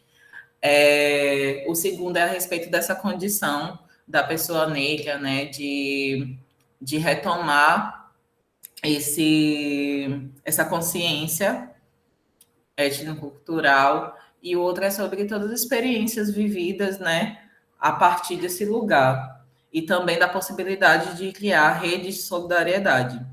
O segundo é a respeito dessa condição da pessoa negra, né, de retomar essa consciência étnico-cultural, e o outro é sobre todas as experiências vividas, né, a partir desse lugar, e também da possibilidade de criar redes de solidariedade.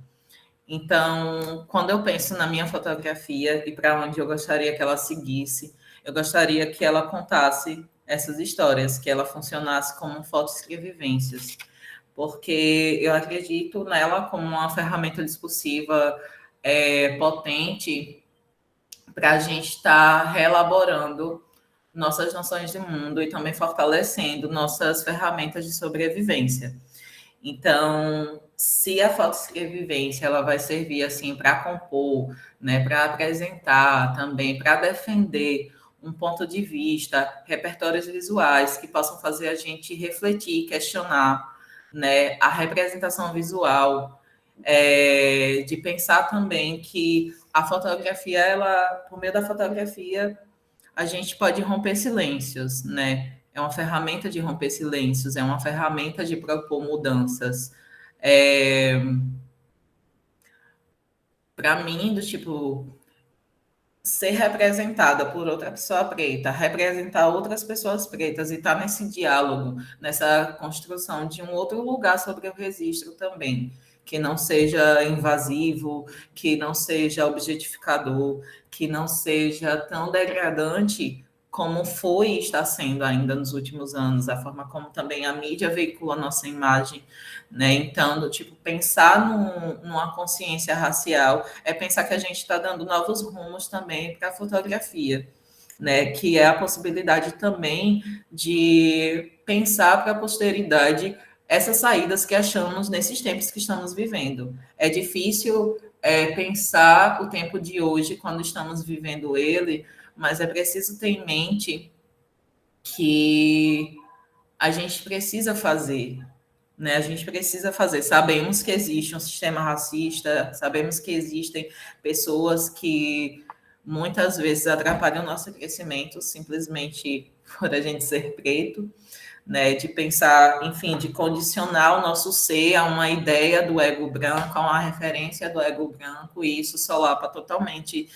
Então, quando eu penso na minha fotografia e para onde eu gostaria que ela seguisse, eu gostaria que ela contasse essas histórias, que ela funcionasse como fotoescrevivências, porque eu acredito nela como uma ferramenta discursiva potente para a gente estar reelaborando nossas noções de mundo e também fortalecendo nossas ferramentas de sobrevivência. Então, se a fotoescrevivência ela vai servir assim para compor, né, para apresentar também, para defender um ponto de vista, repertórios visuais que possam fazer a gente refletir, questionar, né, a representação visual, de pensar também que a fotografia, por meio da fotografia, a gente pode romper silêncios, né? É uma ferramenta de romper silêncios, é uma ferramenta de propor mudanças. Para mim, do tipo, ser representada por outra pessoa preta, representar outras pessoas pretas e estar nesse diálogo, nessa construção de um outro lugar sobre o registro também, que não seja invasivo, que não seja objetificador, que não seja tão degradante como foi e está sendo ainda nos últimos anos, a forma como também a mídia veicula a nossa imagem, né? Então, do tipo, pensar numa consciência racial é pensar que a gente está dando novos rumos também para a fotografia, né? Que é a possibilidade também de pensar para a posteridade essas saídas que achamos nesses tempos que estamos vivendo. É difícil pensar o tempo de hoje quando estamos vivendo ele, mas é preciso ter em mente que a gente precisa fazer, né? A gente precisa fazer. Sabemos que existe um sistema racista, sabemos que existem pessoas que muitas vezes atrapalham o nosso crescimento simplesmente por a gente ser preto, né? De pensar, enfim, de condicionar o nosso ser a uma ideia do ego branco, a uma referência do ego branco, e isso solapa totalmente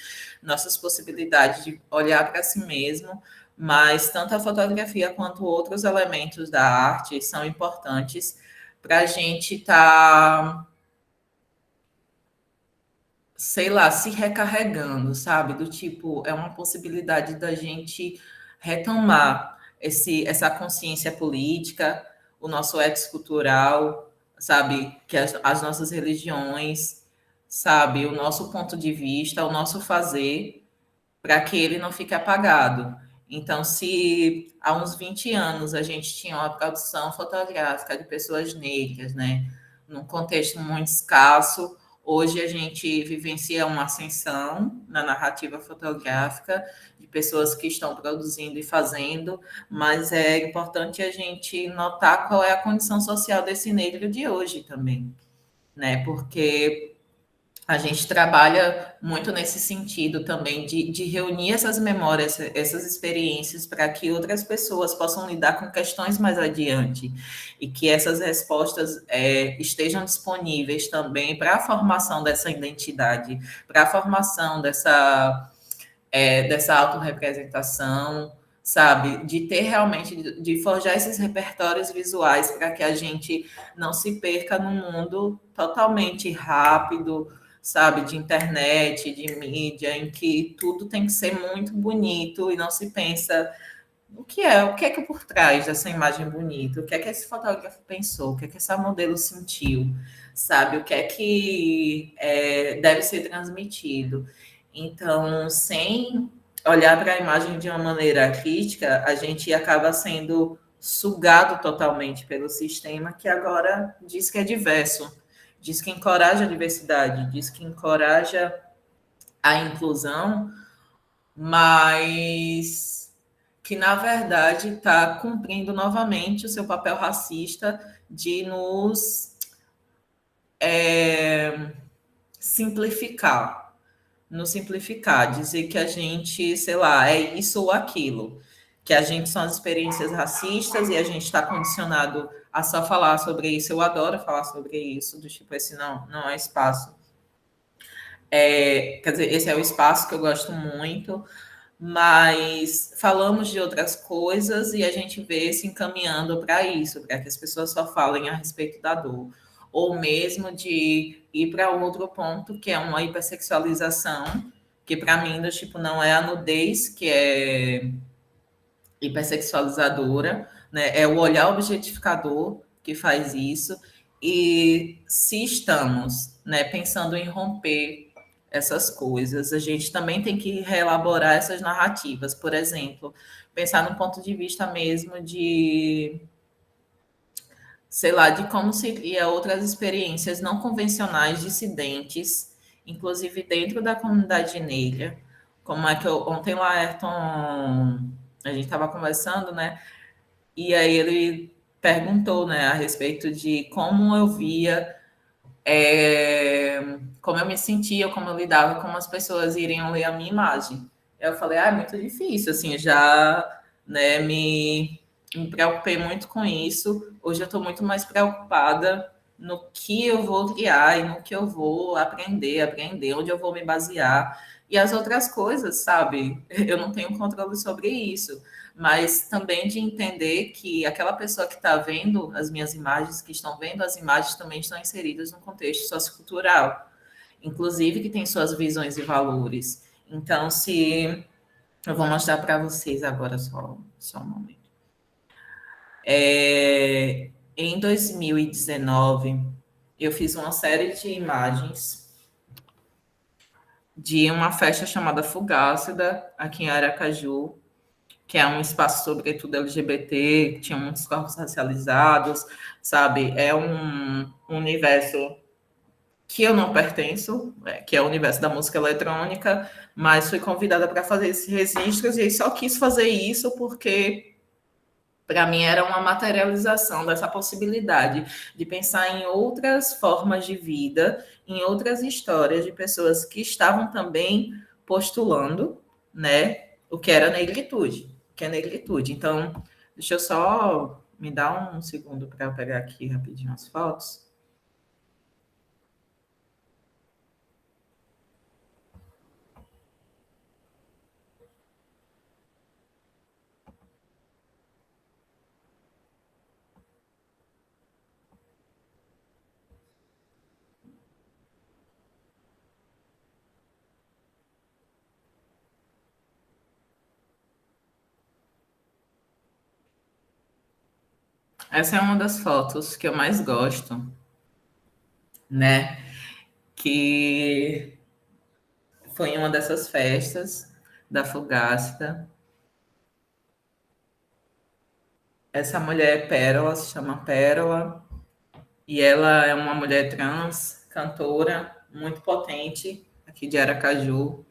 nossas possibilidades de olhar para si mesmo. Mas tanto a fotografia quanto outros elementos da arte são importantes para a gente estar, sei lá, se recarregando, sabe? Do tipo, é uma possibilidade da gente retomar essa consciência política, o nosso ex cultural, sabe? Que as nossas religiões, sabe? O nosso ponto de vista, o nosso fazer, para que ele não fique apagado. Então, se há uns 20 anos a gente tinha uma produção fotográfica de pessoas negras, né, num contexto muito escasso, hoje a gente vivencia uma ascensão na narrativa fotográfica de pessoas que estão produzindo e fazendo, mas é importante a gente notar qual é a condição social desse negro de hoje também, né, porque a gente trabalha muito nesse sentido também, de reunir essas memórias, essas experiências, para que outras pessoas possam lidar com questões mais adiante e que essas respostas estejam disponíveis também para a formação dessa identidade, para a formação dessa autorrepresentação, sabe? De ter realmente, de forjar esses repertórios visuais para que a gente não se perca num mundo totalmente rápido, sabe, de internet, de mídia, em que tudo tem que ser muito bonito e não se pensa o que é que por trás dessa imagem bonita, o que é que esse fotógrafo pensou, o que é que essa modelo sentiu, sabe, o que é que deve ser transmitido. Então, sem olhar para a imagem de uma maneira crítica, a gente acaba sendo sugado totalmente pelo sistema que agora diz que é diverso, diz que encoraja a diversidade, diz que encoraja a inclusão, mas que, na verdade, está cumprindo novamente o seu papel racista de nos simplificar, dizer que a gente, sei lá, é isso ou aquilo, que a gente são as experiências racistas e a gente está condicionado a só falar sobre isso. Eu adoro falar sobre isso, do tipo, esse não é espaço. Quer dizer, esse é o espaço que eu gosto muito, mas falamos de outras coisas e a gente vê se encaminhando para isso, para que as pessoas só falem a respeito da dor, ou mesmo de ir para outro ponto, que é uma hipersexualização, que para mim, do tipo, não é a nudez que é hipersexualizadora, né? É o olhar objetificador que faz isso. E se estamos, né, pensando em romper essas coisas, a gente também tem que reelaborar essas narrativas. Por exemplo, pensar no ponto de vista mesmo de, sei lá, de como seria outras experiências não convencionais dissidentes, inclusive dentro da comunidade negra. Como é que ontem o Laerton, a gente estava conversando, né? E aí ele perguntou, né, a respeito de como eu via, como eu me sentia, como eu lidava, como as pessoas iriam ler a minha imagem. Eu falei, é muito difícil, assim, já, né, me preocupei muito com isso. Hoje eu estou muito mais preocupada no que eu vou criar e no que eu vou aprender, onde eu vou me basear. E as outras coisas, sabe? Eu não tenho controle sobre isso. Mas também de entender que aquela pessoa que está vendo as minhas imagens, que estão vendo as imagens, também estão inseridas no contexto sociocultural, inclusive que tem suas visões e valores. Então, se eu vou mostrar para vocês agora só um momento. Em 2019, eu fiz uma série de imagens de uma festa chamada Fugácida, aqui em Aracaju, que é um espaço, sobretudo, LGBT, que tinha muitos corpos racializados, sabe? É um universo que eu não pertenço, que é o universo da música eletrônica, mas fui convidada para fazer esses registros e só quis fazer isso porque para mim era uma materialização dessa possibilidade de pensar em outras formas de vida, em outras histórias de pessoas que estavam também postulando, né, o que era negritude, o que é negritude. Então, deixa eu só me dar um segundo para eu pegar aqui rapidinho as fotos. Essa é uma das fotos que eu mais gosto, né? Que foi em uma dessas festas da Fugácida. Essa mulher é Pérola, se chama Pérola, e ela é uma mulher trans, cantora, muito potente, aqui de Aracaju.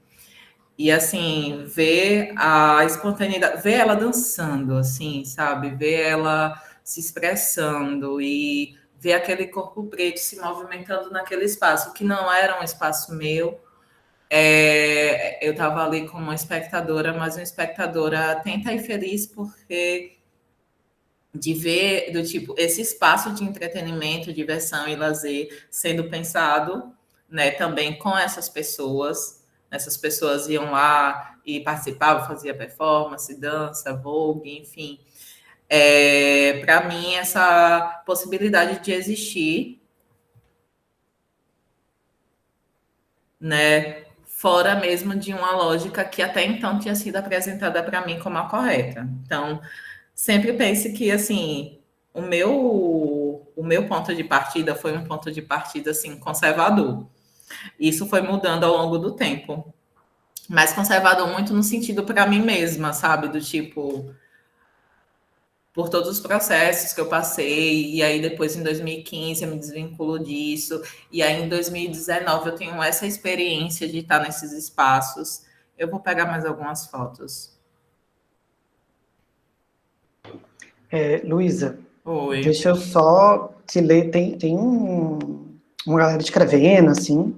E, assim, ver a espontaneidade, ver ela dançando, assim, sabe? Ver ela se expressando e ver aquele corpo preto se movimentando naquele espaço, que não era um espaço meu. Eu estava ali como uma espectadora, mas uma espectadora atenta e feliz, porque de ver, do tipo, esse espaço de entretenimento, diversão e lazer sendo pensado, né, também com essas pessoas. Essas pessoas iam lá e participavam, fazia performance, dança, vogue, enfim. Para mim, essa possibilidade de existir, né, fora mesmo de uma lógica que até então tinha sido apresentada para mim como a correta. Então, sempre pense que, assim, o meu ponto de partida foi um ponto de partida, assim, conservador. Isso foi mudando ao longo do tempo. Mas conservador muito no sentido para mim mesma, sabe? Do tipo, por todos os processos que eu passei, e aí depois em 2015 eu me desvinculo disso, e aí em 2019 eu tenho essa experiência de estar nesses espaços. Eu vou pegar mais algumas fotos. Luísa, Oi. deixa eu só te ler, tem uma galera escrevendo, assim,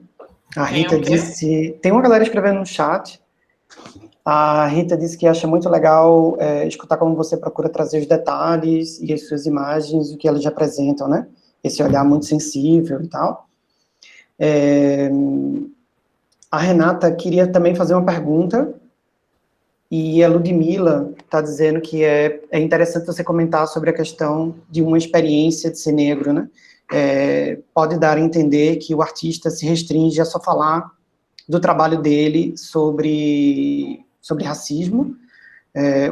a Rita disse, tem uma galera escrevendo no chat, a Rita disse que acha muito legal escutar como você procura trazer os detalhes e as suas imagens, o que elas apresentam, né? Esse olhar muito sensível e tal. A Renata queria também fazer uma pergunta, e a Ludmilla está dizendo que é interessante você comentar sobre a questão de uma experiência de ser negro, né? Pode dar a entender que o artista se restringe a só falar do trabalho dele sobre racismo.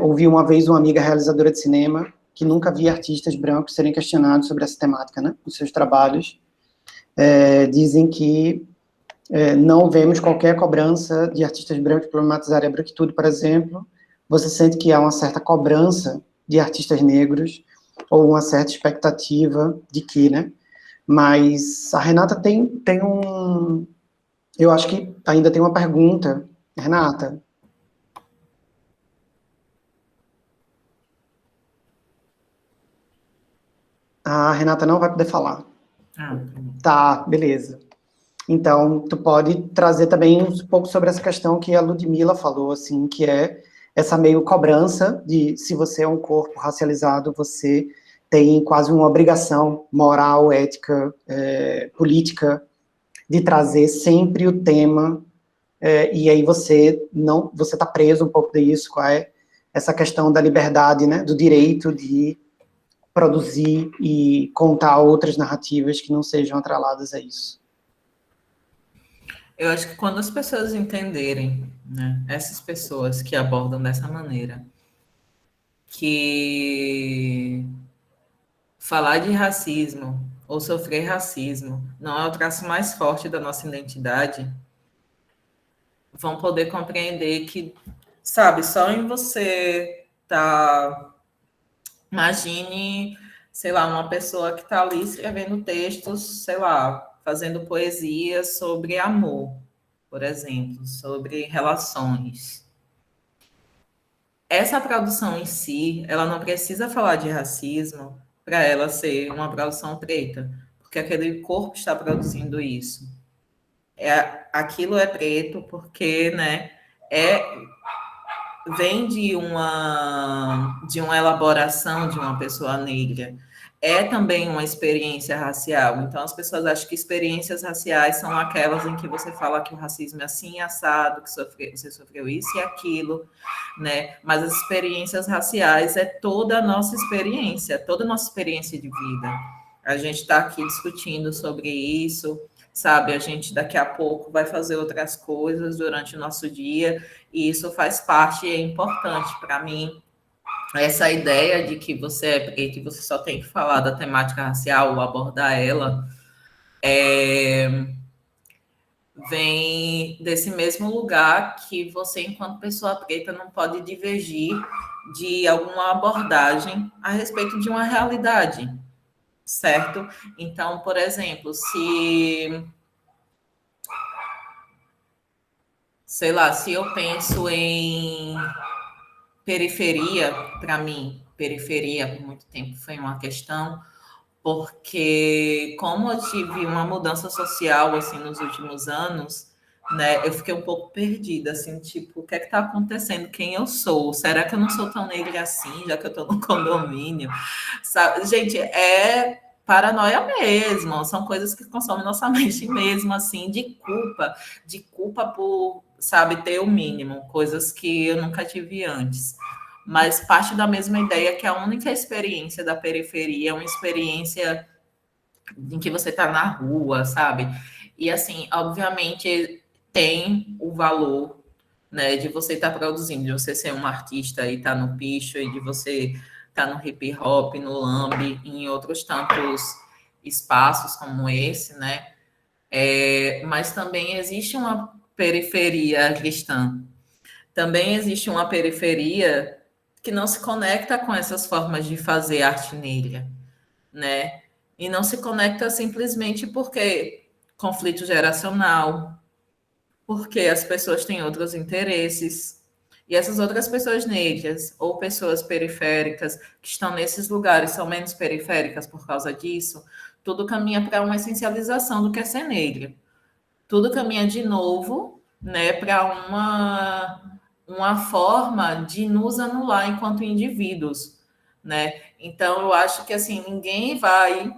Ouvi uma vez uma amiga realizadora de cinema que nunca via artistas brancos serem questionados sobre essa temática, né? Os seus trabalhos dizem que não vemos qualquer cobrança de artistas brancos problematizarem a branquitude, por exemplo. Você sente que há uma certa cobrança de artistas negros, ou uma certa expectativa de que, né? Mas a Renata tem um... Eu acho que ainda tem uma pergunta. Renata? A Renata não vai poder falar. Tá, beleza. Então, tu pode trazer também um pouco sobre essa questão que a Ludmilla falou, assim, que é essa meio cobrança de se você é um corpo racializado, você tem quase uma obrigação moral, ética, política, de trazer sempre o tema, e aí você está preso um pouco disso, qual é essa questão da liberdade, né, do direito de produzir e contar outras narrativas que não sejam atreladas a isso. Eu acho que quando as pessoas entenderem, né, essas pessoas que abordam dessa maneira, que falar de racismo ou sofrer racismo não é o traço mais forte da nossa identidade, vão poder compreender que, sabe, só em você tá... Imagine, sei lá, uma pessoa que está ali escrevendo textos, sei lá, fazendo poesia sobre amor, por exemplo, sobre relações. Essa produção em si, ela não precisa falar de racismo para ela ser uma produção preta, porque aquele corpo está produzindo isso. Aquilo é preto porque, né, vem de uma elaboração de uma pessoa negra. É também uma experiência racial. Então, as pessoas acham que experiências raciais são aquelas em que você fala que o racismo é assim, assado, que você sofreu isso e aquilo, né? Mas as experiências raciais é toda a nossa experiência de vida. A gente está aqui discutindo sobre isso, sabe? A gente daqui a pouco vai fazer outras coisas durante o nosso dia, e isso faz parte e é importante para mim. Essa ideia de que você é preto e você só tem que falar da temática racial ou abordar ela vem desse mesmo lugar que você, enquanto pessoa preta, não pode divergir de alguma abordagem a respeito de uma realidade, certo? Então, por exemplo, sei lá, se eu penso em periferia, para mim, periferia por muito tempo foi uma questão, porque como eu tive uma mudança social assim nos últimos anos, né, eu fiquei um pouco perdida, assim, tipo, o que é que tá acontecendo? Quem eu sou? Será que eu não sou tão negra assim, já que eu tô no condomínio? Sabe? Gente, é paranoia mesmo, são coisas que consomem nossa mente mesmo, assim, de culpa por, sabe, ter o mínimo, coisas que eu nunca tive antes. Mas parte da mesma ideia que a única experiência da periferia é uma experiência em que você está na rua, sabe? E assim, obviamente tem o valor, né, de você estar produzindo, de você ser um artista e estar no picho, e de você estar no hip hop, no lambe, em outros tantos espaços como esse, né? Mas também existe uma periferia cristã. Também existe uma periferia que não se conecta com essas formas de fazer arte negra, né? E não se conecta simplesmente porque conflito geracional, porque as pessoas têm outros interesses. E essas outras pessoas negras ou pessoas periféricas que estão nesses lugares são menos periféricas por causa disso, tudo caminha para uma essencialização do que é ser negra. Tudo caminha de novo, né, para uma forma de nos anular enquanto indivíduos, né? Então, eu acho que, assim, ninguém vai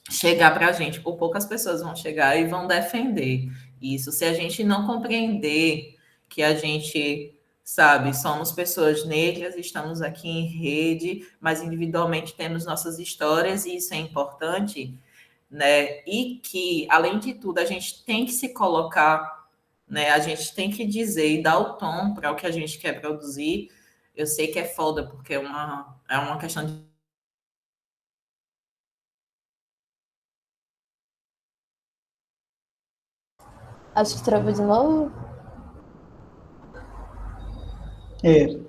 chegar para a gente, por poucas pessoas vão chegar e vão defender isso. Se a gente não compreender que a gente, sabe, somos pessoas negras, estamos aqui em rede, mas individualmente temos nossas histórias, e isso é importante, né? E que, além de tudo, a gente tem que se colocar, né? A gente tem que dizer e dar o tom para o que a gente quer produzir. Eu sei que é foda, porque é uma questão de. Acho que travou de novo.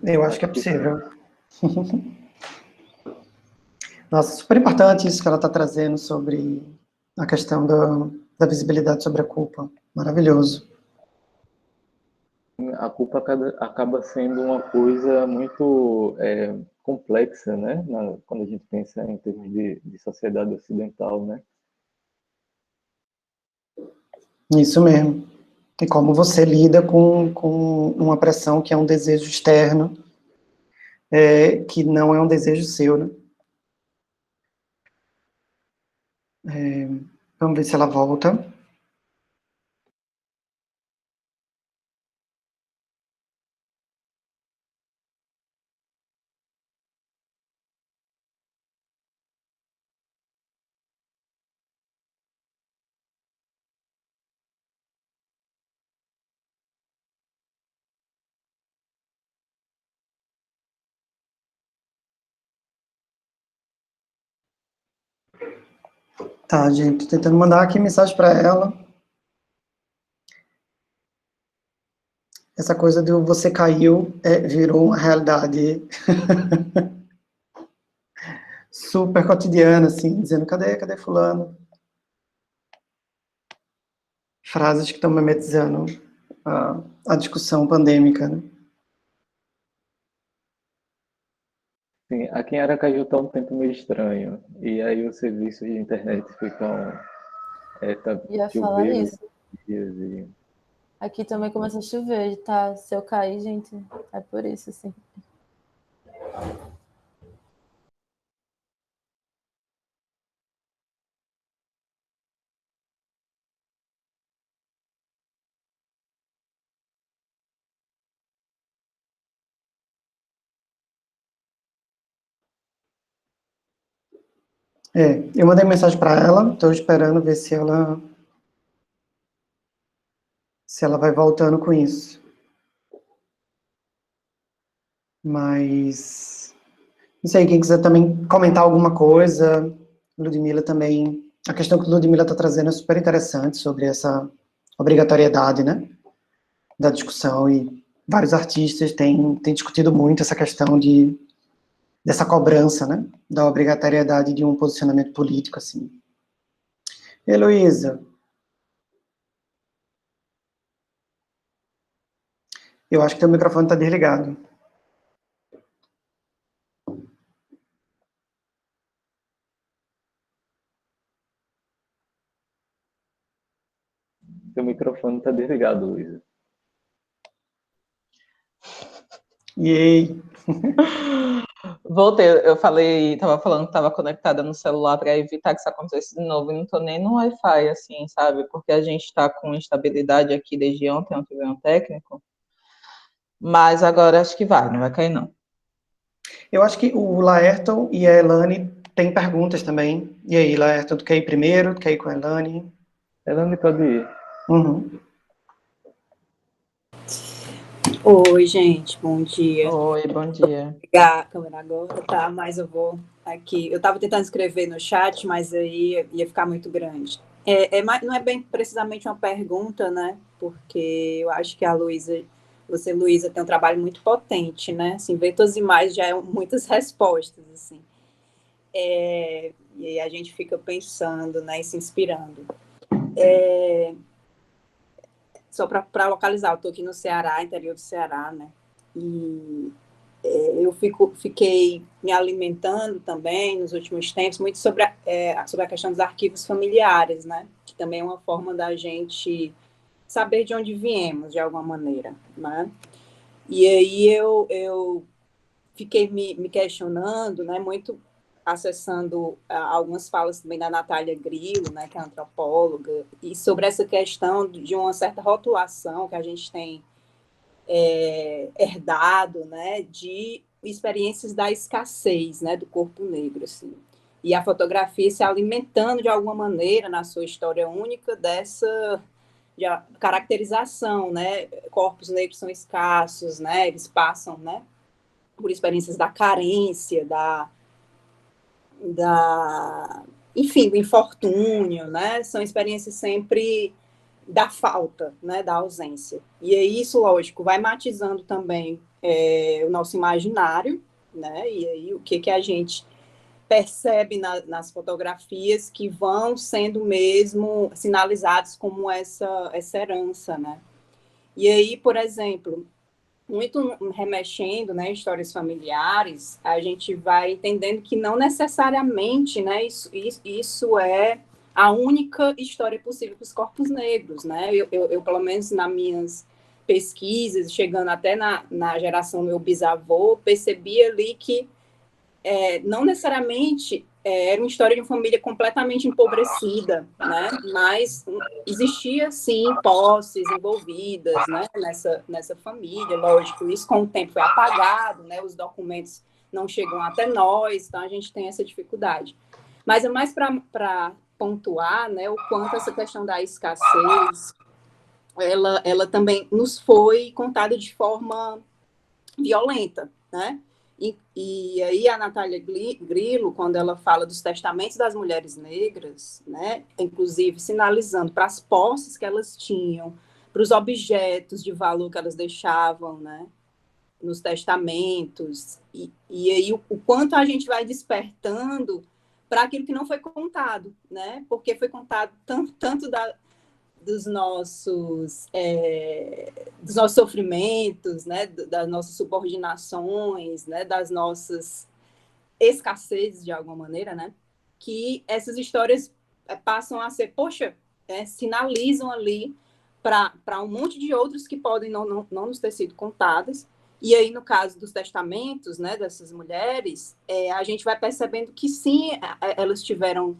Eu acho que é possível. Nossa, super importante isso que ela está trazendo sobre a questão da visibilidade sobre a culpa. Maravilhoso. A culpa acaba sendo uma coisa muito complexa, né? Quando a gente pensa em termos de sociedade ocidental, né? Isso mesmo. E como você lida com uma pressão que é um desejo externo, que não é um desejo seu, né? Vamos ver se ela volta. Tá, gente, tô tentando mandar aqui mensagem para ela. Essa coisa de você caiu virou uma realidade super cotidiana, assim, dizendo, cadê fulano? frases que estão memetizando a discussão pandêmica, né? Sim, aqui em Aracaju está um tempo meio estranho. E aí os serviços de internet ficam. Tá Ia falar chovendo isso. dias e. Aqui também começa a chover, tá? Se eu cair, gente, é por isso, assim. Eu mandei mensagem para ela, estou esperando ver se ela vai voltando com isso. Mas não sei, quem quiser também comentar alguma coisa, Ludmila também, a questão que a Ludmila está trazendo é super interessante sobre essa obrigatoriedade, né, da discussão, e vários artistas têm discutido muito essa questão dessa cobrança, né, da obrigatoriedade de um posicionamento político, assim. Heloísa, eu acho que teu microfone está desligado. Seu microfone está desligado, Luísa. E aí? Voltei, eu falei, estava falando que estava conectada no celular para evitar que isso acontecesse de novo, e não estou nem no Wi-Fi, assim, sabe? Porque a gente está com instabilidade aqui desde ontem veio um técnico, mas agora acho que não vai cair não. Eu acho que o Laerton e a Elane têm perguntas também. E aí, Laerton, tu quer ir primeiro? Tu quer ir com a Elane? Elane pode ir. Uhum. Oi, gente, bom dia. Oi, bom dia. Vou pegar a câmera agora, tá? Mas eu vou aqui. Eu estava tentando escrever no chat, mas aí ia ficar muito grande. Não é bem precisamente uma pergunta, né? Porque eu acho que a Luísa, Luísa, tem um trabalho muito potente, né? Assim, ver todas as imagens já é muitas respostas, assim. E aí a gente fica pensando, né? E se inspirando. Só para localizar, eu estou aqui no Ceará, interior do Ceará, né? E eu fiquei me alimentando também nos últimos tempos muito sobre a questão dos arquivos familiares, né? Que também é uma forma da gente saber de onde viemos, de alguma maneira, né? E aí eu fiquei me questionando, né? Muito acessando algumas falas também da Natália Grillo, né? Que é antropóloga, e sobre essa questão de uma certa rotulação que a gente tem herdado, né, de experiências da escassez, né, do corpo negro, assim. E a fotografia se alimentando de alguma maneira na sua história única dessa caracterização, né? Corpos negros são escassos, né? Eles passam, né, por experiências da carência, enfim, do infortúnio, né? São experiências sempre da falta, né, da ausência. E aí isso, lógico, vai matizando também o nosso imaginário, né, e aí o que a gente percebe nas fotografias que vão sendo mesmo sinalizados como essa herança, né. E aí, por exemplo, muito remexendo, né, histórias familiares, a gente vai entendendo que não necessariamente, né, isso é a única história possível para os corpos negros, né? Eu pelo menos nas minhas pesquisas, chegando até na geração do meu bisavô, percebi ali que não necessariamente era uma história de uma família completamente empobrecida, né? Mas existia, sim, posses envolvidas, né? nessa família, lógico. Isso, com o tempo, foi apagado, né? Os documentos não chegam até nós, então a gente tem essa dificuldade. Mas é mais para pontuar, né, o quanto essa questão da escassez, ela também nos foi contada de forma violenta, né? E aí a Natália Grillo, quando ela fala dos testamentos das mulheres negras, né, inclusive sinalizando para as posses que elas tinham, para os objetos de valor que elas deixavam, né, nos testamentos, e aí o quanto a gente vai despertando para aquilo que não foi contado, né, porque foi contado tanto dos nossos sofrimentos, né, das nossas subordinações, né, das nossas escassezes, de alguma maneira, né, que essas histórias passam a ser, poxa, sinalizam ali para um monte de outros que podem não nos ter sido contadas. E aí, no caso dos testamentos, né, dessas mulheres, a gente vai percebendo que sim, elas tiveram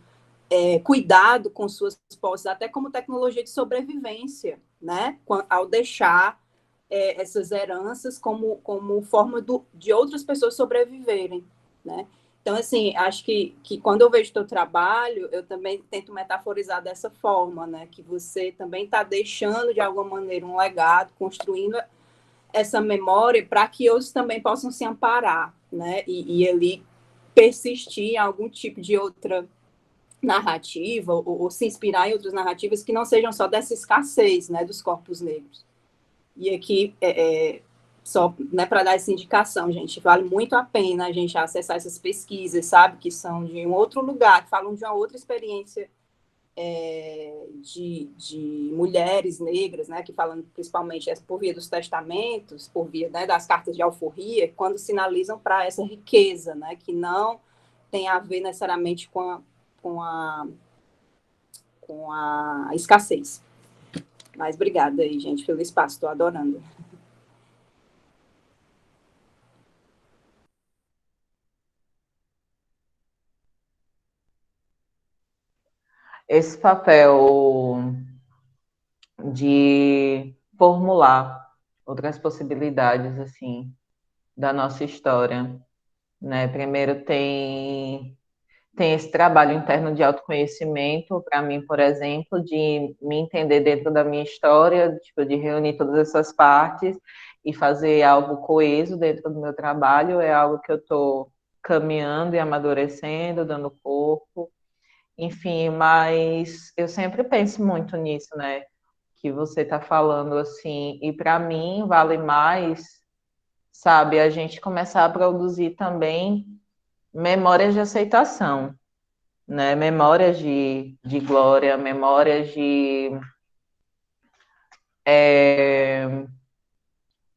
cuidado com suas posses, até como tecnologia de sobrevivência, né, ao deixar essas heranças como forma de outras pessoas sobreviverem, né. Então, assim, acho que quando eu vejo teu trabalho, eu também tento metaforizar dessa forma, né? Que você também está deixando, de alguma maneira, um legado, construindo essa memória para que outros também possam se amparar, né? E ali persistir em algum tipo de outra narrativa ou se inspirar em outras narrativas que não sejam só dessa escassez, né? Dos corpos negros. E aqui só, né, para dar essa indicação, gente, vale muito a pena a gente acessar essas pesquisas, sabe, que são de um outro lugar, que falam de uma outra experiência de mulheres negras, né, que falam principalmente por via dos testamentos, por via, né, das cartas de alforria, quando sinalizam para essa riqueza, né, que não tem a ver necessariamente com a escassez. Mas obrigada aí, gente, pelo espaço, estou adorando. Esse papel de formular outras possibilidades, assim, da nossa história, né? Primeiro tem esse trabalho interno de autoconhecimento, para mim, por exemplo, de me entender dentro da minha história, tipo, de reunir todas essas partes e fazer algo coeso dentro do meu trabalho, é algo que eu estou caminhando e amadurecendo, dando corpo, enfim, mas eu sempre penso muito nisso, né? Que você está falando assim, e para mim vale mais, sabe, a gente começar a produzir também memórias de aceitação, né? Memórias de glória, memórias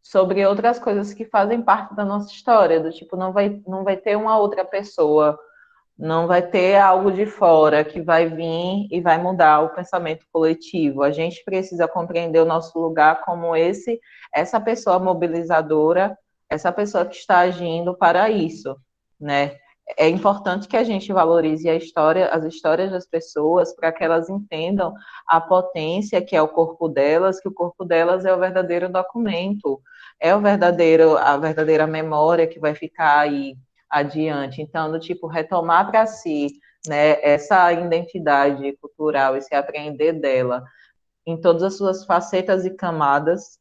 sobre outras coisas que fazem parte da nossa história, do tipo, não vai ter uma outra pessoa, não vai ter algo de fora que vai vir e vai mudar o pensamento coletivo. A gente precisa compreender o nosso lugar como essa pessoa mobilizadora, essa pessoa que está agindo para isso, né? É importante que a gente valorize as histórias das pessoas, para que elas entendam a potência que é o corpo delas, que o corpo delas é o verdadeiro documento, a verdadeira memória que vai ficar aí adiante. Então, do tipo, retomar para si, né, essa identidade cultural, esse aprender dela em todas as suas facetas e camadas,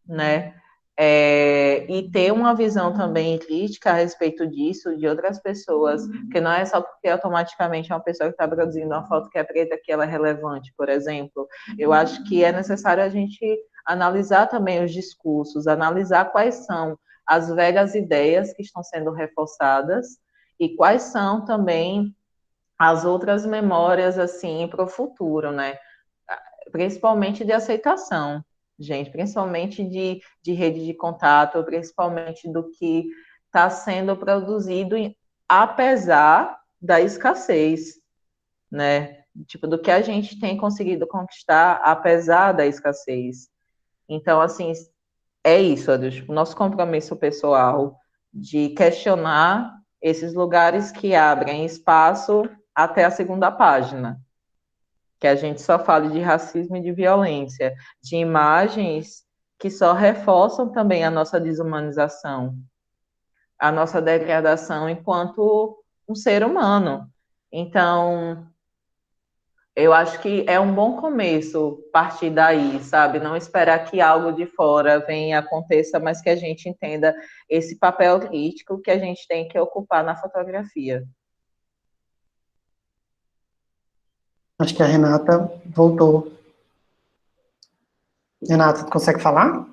né, e ter uma visão também crítica a respeito disso, de outras pessoas, que não é só porque automaticamente é uma pessoa que está produzindo uma foto que é preta que ela é relevante, por exemplo. Eu acho que é necessário a gente analisar também os discursos, analisar quais são as velhas ideias que estão sendo reforçadas e quais são também as outras memórias, assim, para o futuro, né? Principalmente de aceitação, gente, principalmente de rede de contato, principalmente do que está sendo produzido apesar da escassez, né? Tipo, do que a gente tem conseguido conquistar apesar da escassez. Então, assim, é isso, o nosso compromisso pessoal de questionar esses lugares que abrem espaço até a segunda página, que a gente só fale de racismo e de violência, de imagens que só reforçam também a nossa desumanização, a nossa degradação enquanto um ser humano. Então, eu acho que é um bom começo partir daí, sabe? Não esperar que algo de fora venha e aconteça, mas que a gente entenda esse papel crítico que a gente tem que ocupar na fotografia. Acho que a Renata voltou. Renata, tu consegue falar?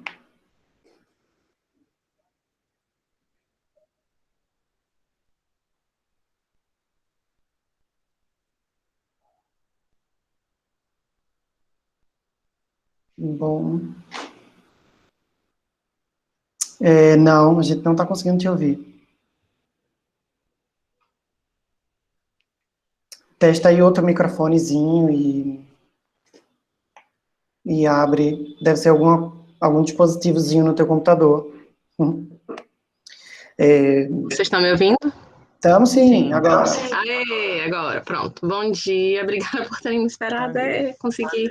Bom. Não, a gente não está conseguindo te ouvir. Testa aí outro microfonezinho e abre. Deve ser algum dispositivozinho no teu computador. Vocês estão me ouvindo? Estamos sim, agora. Aê, agora, pronto. Bom dia, obrigada por terem me esperado. Consegui.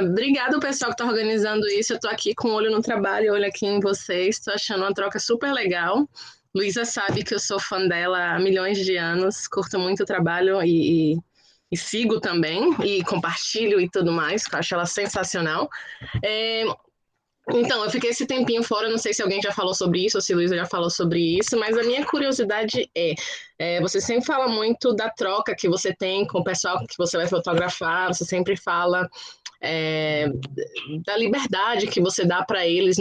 Obrigada ao pessoal que está organizando isso. Eu estou aqui com o olho no trabalho, olho aqui em vocês. Estou achando uma troca super legal. Luísa sabe que eu sou fã dela há milhões de anos, curto muito o trabalho e sigo também, e compartilho e tudo mais, que eu acho ela sensacional. Então, eu fiquei esse tempinho fora, não sei se alguém já falou sobre isso, ou se Luísa já falou sobre isso, mas a minha curiosidade você sempre fala muito da troca que você tem com o pessoal que você vai fotografar, você sempre fala da liberdade que você dá para eles.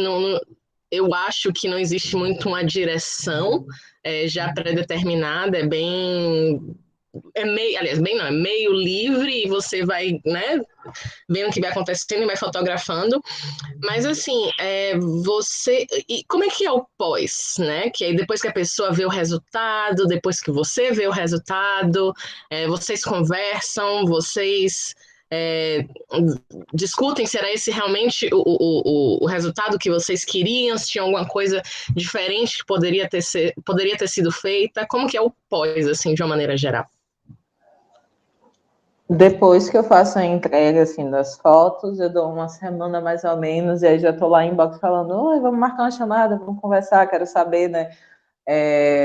Eu acho que não existe muito uma direção já pré-determinada, é meio livre, e você vai, né, vendo o que vai acontecendo e vai fotografando. Mas assim, e como é que é o pós, né? Que aí depois que a pessoa vê o resultado, depois que você vê o resultado, vocês conversam, vocês discutem se era esse realmente o resultado que vocês queriam, se tinha alguma coisa diferente que poderia ter sido feita. Como que é o pós, assim, de uma maneira geral? Depois que eu faço a entrega, assim, das fotos, eu dou uma semana mais ou menos, e aí já tô lá em inbox falando, oi, vamos marcar uma chamada, vamos conversar, quero saber, né,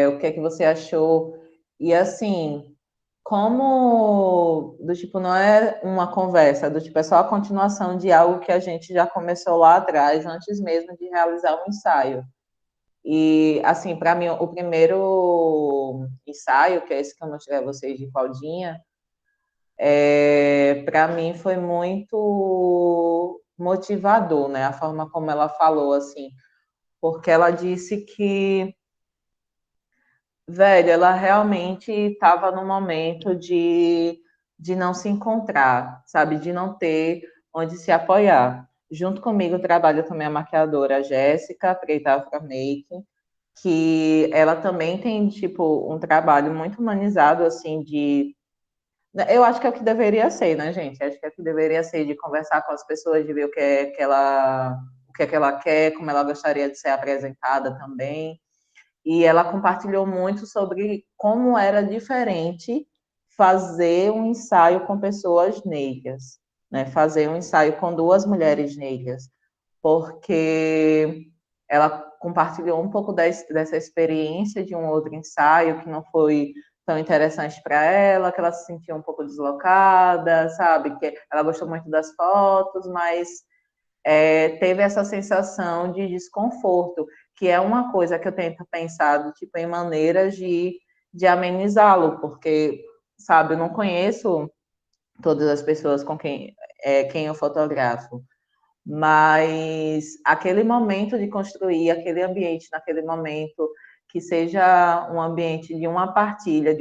o que é que você achou. E assim, como, do tipo, não é uma conversa, do tipo, é só a continuação de algo que a gente já começou lá atrás, antes mesmo de realizar um ensaio. E, assim, para mim, o primeiro ensaio, que é esse que eu mostrei a vocês de Claudinha, para mim foi muito motivador, né? A forma como ela falou, assim, porque ela disse que, velho, ela realmente estava no momento de não se encontrar, sabe? De não ter onde se apoiar. Junto comigo trabalha também a maquiadora Jéssica, Preta Afro Make, que ela também tem, tipo, um trabalho muito humanizado, assim, eu acho que é o que deveria ser, né, gente? Acho que é o que deveria ser, de conversar com as pessoas, de ver o que é que ela quer, como ela gostaria de ser apresentada também. E ela compartilhou muito sobre como era diferente fazer um ensaio com pessoas negras, né? Fazer um ensaio com duas mulheres negras, porque ela compartilhou um pouco dessa experiência de um outro ensaio que não foi tão interessante para ela, que ela se sentia um pouco deslocada, sabe? Que ela gostou muito das fotos, mas teve essa sensação de desconforto, que é uma coisa que eu tento pensar, tipo, em maneiras de amenizá-lo, porque, sabe, eu não conheço todas as pessoas com quem eu fotografo, mas aquele momento de construir aquele ambiente naquele momento, que seja um ambiente de uma partilha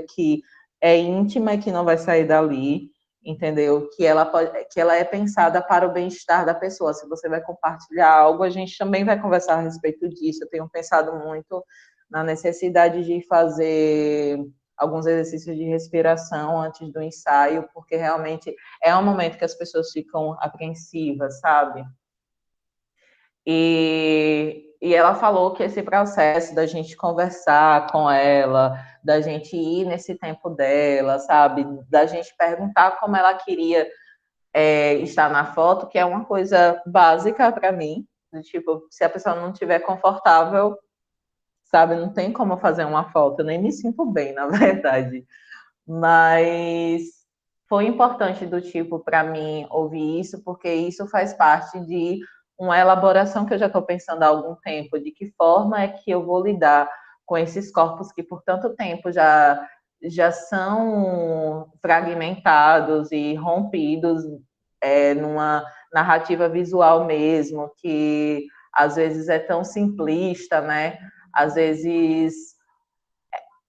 que é íntima e que não vai sair dali, entendeu? Que ela é pensada para o bem-estar da pessoa. Se você vai compartilhar algo, a gente também vai conversar a respeito disso. Eu tenho pensado muito na necessidade de fazer alguns exercícios de respiração antes do ensaio, porque realmente é um momento que as pessoas ficam apreensivas, sabe? E ela falou que esse processo da gente conversar com ela, da gente ir nesse tempo dela, sabe? Da gente perguntar como ela queria estar na foto, que é uma coisa básica para mim. Tipo, se a pessoa não estiver confortável, sabe? Não tem como fazer uma foto. Eu nem me sinto bem, na verdade. Mas foi importante do tipo para mim ouvir isso, porque isso faz parte de uma elaboração que eu já estou pensando há algum tempo, de que forma é que eu vou lidar com esses corpos que por tanto tempo já são fragmentados e rompidos numa narrativa visual mesmo, que às vezes é tão simplista, né? Às vezes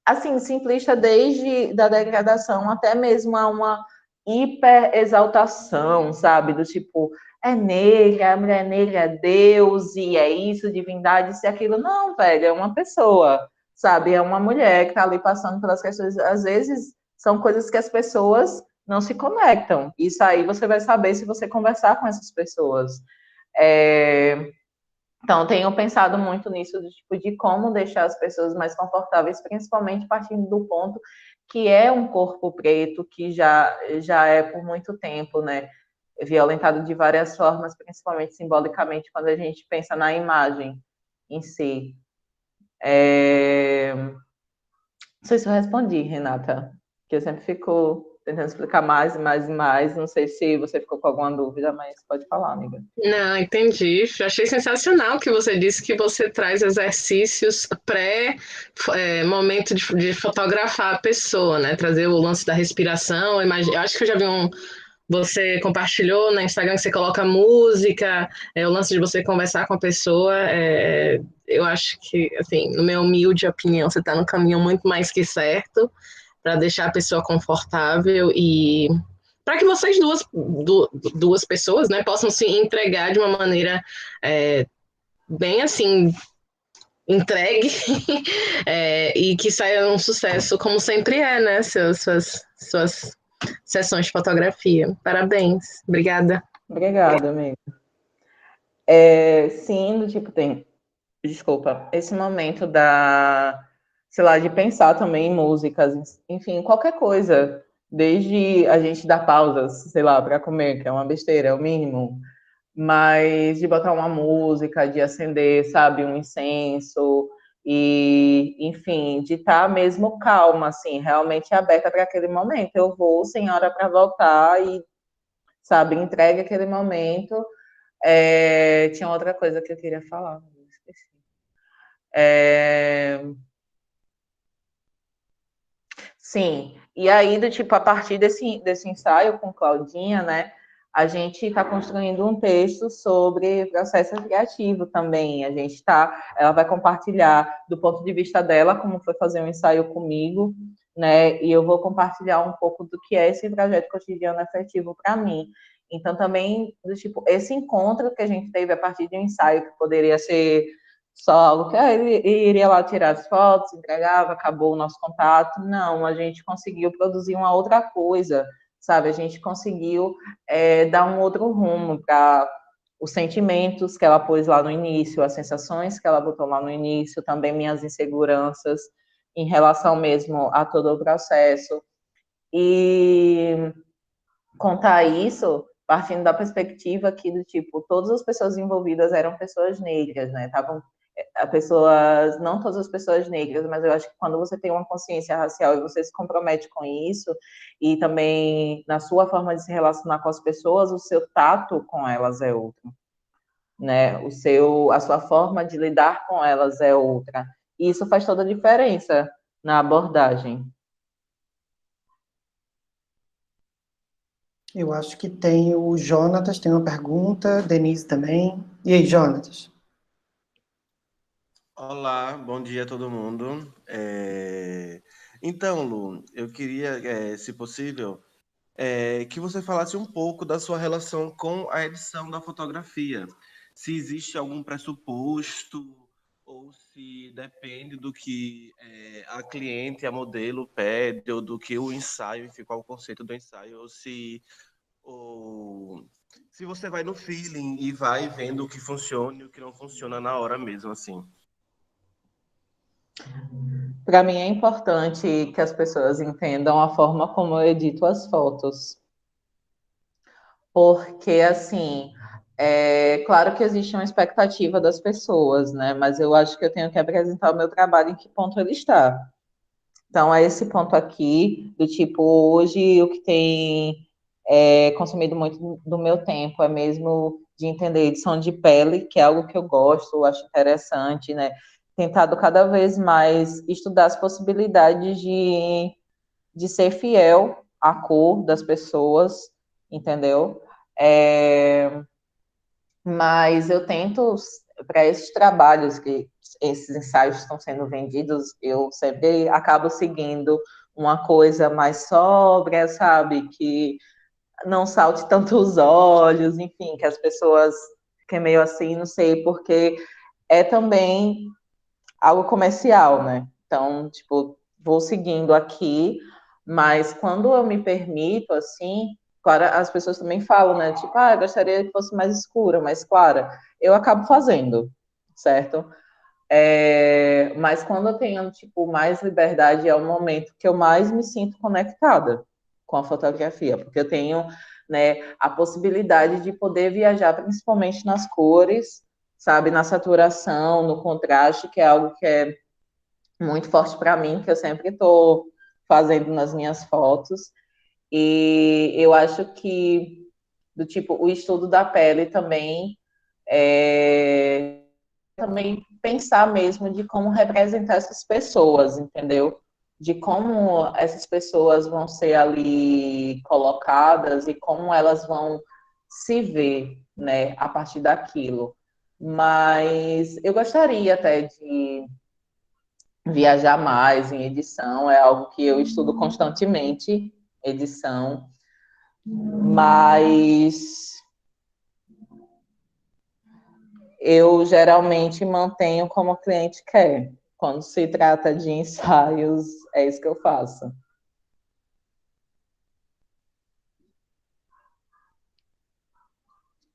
assim, simplista desde da degradação até mesmo a hiper exaltação, sabe? Do tipo, é negra, a mulher negra é Deus, e é isso, divindade, isso e aquilo. Não, velho, é uma pessoa, sabe? É uma mulher que está ali passando pelas questões. Às vezes, são coisas que as pessoas não se conectam. Isso aí você vai saber se você conversar com essas pessoas. Então, tenho pensado muito nisso, do tipo, de como deixar as pessoas mais confortáveis, principalmente partindo do ponto que é um corpo preto que já é por muito tempo, né, violentado de várias formas, principalmente simbolicamente, quando a gente pensa na imagem em si. Não sei se eu respondi, Renata, que eu sempre fico tentando explicar mais e mais e mais. Não sei se você ficou com alguma dúvida, mas pode falar, amiga. Não, entendi. Achei sensacional que você disse que você traz exercícios pré-momento de fotografar a pessoa, né? Trazer o lance da respiração. Eu acho que eu já vi você compartilhou no Instagram que você coloca música, o lance de você conversar com a pessoa. Eu acho que, assim, no meu humilde opinião, você está no caminho muito mais que certo para deixar a pessoa confortável e para que vocês duas pessoas, né, possam se entregar de uma maneira bem assim entregue e que saia um sucesso como sempre né, suas sessões de fotografia. Parabéns, obrigada. Obrigada, amiga. Sim, do tipo, desculpa, esse momento sei lá, de pensar também em músicas, enfim, qualquer coisa, desde a gente dar pausas, sei lá, para comer, que é uma besteira, é o mínimo, mas de botar uma música, de acender, sabe, um incenso, e, enfim, de estar mesmo calma, assim, realmente aberta para aquele momento. Eu vou sem hora para voltar e, sabe, entregue aquele momento. Tinha outra coisa que eu queria falar, mas eu esqueci. Sim, e aí, do tipo, a partir desse ensaio com Claudinha, né, a gente está construindo um texto sobre processo criativo também. Ela vai compartilhar do ponto de vista dela, como foi fazer um ensaio comigo, né, e eu vou compartilhar um pouco do que é esse projeto cotidiano afetivo para mim. Então, também, do tipo, esse encontro que a gente teve a partir de um ensaio, que poderia ser só algo que ele iria lá tirar as fotos, entregava, acabou o nosso contato. Não, a gente conseguiu produzir uma outra coisa, sabe? A gente conseguiu dar um outro rumo para os sentimentos que ela pôs lá no início, as sensações que ela botou lá no início, também minhas inseguranças em relação mesmo a todo o processo. E contar isso partindo da perspectiva que, do tipo, todas as pessoas envolvidas eram pessoas negras, né? Não todas as pessoas negras, mas eu acho que quando você tem uma consciência racial e você se compromete com isso, e também na sua forma de se relacionar com as pessoas, o seu tato com elas é outro, né? A sua forma de lidar com elas é outra. E isso faz toda a diferença na abordagem. Eu acho que tem o Jonatas, tem uma pergunta, Denise também. E aí, Jonatas? Olá, bom dia a todo mundo. Então, Lu, eu queria, se possível, que você falasse um pouco da sua relação com a edição da fotografia. Se existe algum pressuposto ou se depende do que a cliente, a modelo pede, ou do que o ensaio, enfim, qual o conceito do ensaio, ou se você vai no feeling e vai vendo o que funciona e o que não funciona na hora mesmo, assim. Para mim é importante que as pessoas entendam a forma como eu edito as fotos. Porque, assim, é claro que existe uma expectativa das pessoas, né? Mas eu acho que eu tenho que apresentar o meu trabalho em que ponto ele está. Então, é esse ponto aqui, do tipo, hoje o que tem consumido muito do meu tempo é mesmo de entender edição de pele, que é algo que eu gosto, acho interessante, né? Tentado cada vez mais estudar as possibilidades de ser fiel à cor das pessoas, entendeu? Mas eu tento, para esses trabalhos que esses ensaios estão sendo vendidos, eu sempre acabo seguindo uma coisa mais sóbria, sabe? Que não salte tanto os olhos, enfim, que as pessoas fiquem meio assim, não sei, porque é também algo comercial, né? Então, tipo, vou seguindo aqui, mas quando eu me permito, assim, claro, as pessoas também falam, né? Tipo, eu gostaria que fosse mais escura, mais clara. Eu acabo fazendo, certo? Mas quando eu tenho, tipo, mais liberdade, é o momento que eu mais me sinto conectada com a fotografia, porque eu tenho, né, a possibilidade de poder viajar, principalmente nas cores, sabe, na saturação, no contraste, que é algo que é muito forte para mim, que eu sempre estou fazendo nas minhas fotos. E eu acho que, do tipo, o estudo da pele também pensar mesmo de como representar essas pessoas, entendeu? De como essas pessoas vão ser ali colocadas e como elas vão se ver, né, a partir daquilo. Mas eu gostaria até de viajar mais em edição, é algo que eu estudo constantemente, edição, mas eu geralmente mantenho como o cliente quer. Quando se trata de ensaios, é isso que eu faço.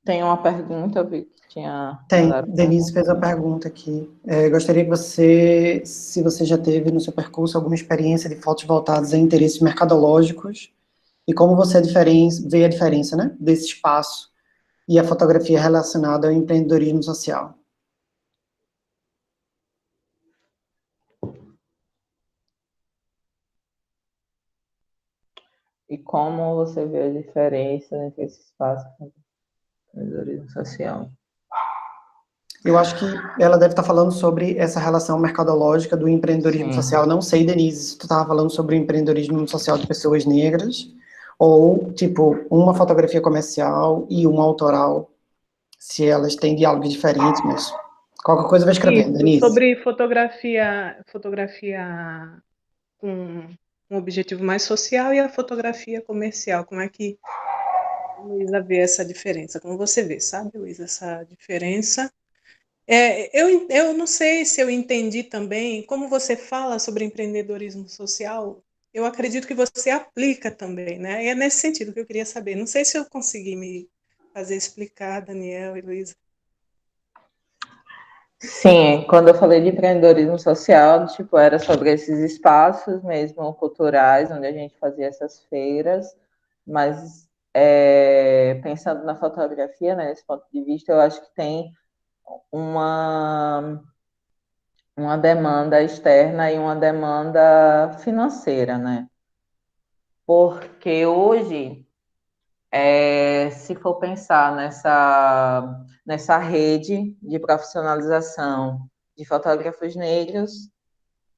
Tem uma pergunta, eu vi que tinha Tem, mandado Denise pergunta. fez a pergunta aqui. Gostaria que você, se você já teve no seu percurso alguma experiência de fotos voltadas a interesses mercadológicos e como você vê a diferença, né, desse espaço e a fotografia relacionada ao empreendedorismo social. E como você vê a diferença entre esse espaço e o empreendedorismo social? Eu acho que ela deve estar falando sobre essa relação mercadológica do empreendedorismo Sim. social. Não sei, Denise, se tu estava falando sobre o empreendedorismo social de pessoas negras, ou, tipo, uma fotografia comercial e uma autoral, se elas têm diálogos diferentes, mas qualquer coisa vai escrevendo, Isso, Denise. sobre fotografia com um objetivo mais social e a fotografia comercial. Como é que a Luísa vê essa diferença? Como você vê, sabe, Luísa, essa diferença? Eu não sei se eu entendi também, como você fala sobre empreendedorismo social, eu acredito que você aplica também, né? E é nesse sentido que eu queria saber. Não sei se eu consegui me fazer explicar, Daniel e Luísa. Sim, quando eu falei de empreendedorismo social, tipo, era sobre esses espaços mesmo culturais, onde a gente fazia essas feiras, mas pensando na fotografia, né, nesse ponto de vista, eu acho que tem uma, uma demanda externa e uma demanda financeira, né? Porque hoje, se for pensar nessa rede de profissionalização de fotógrafos negros,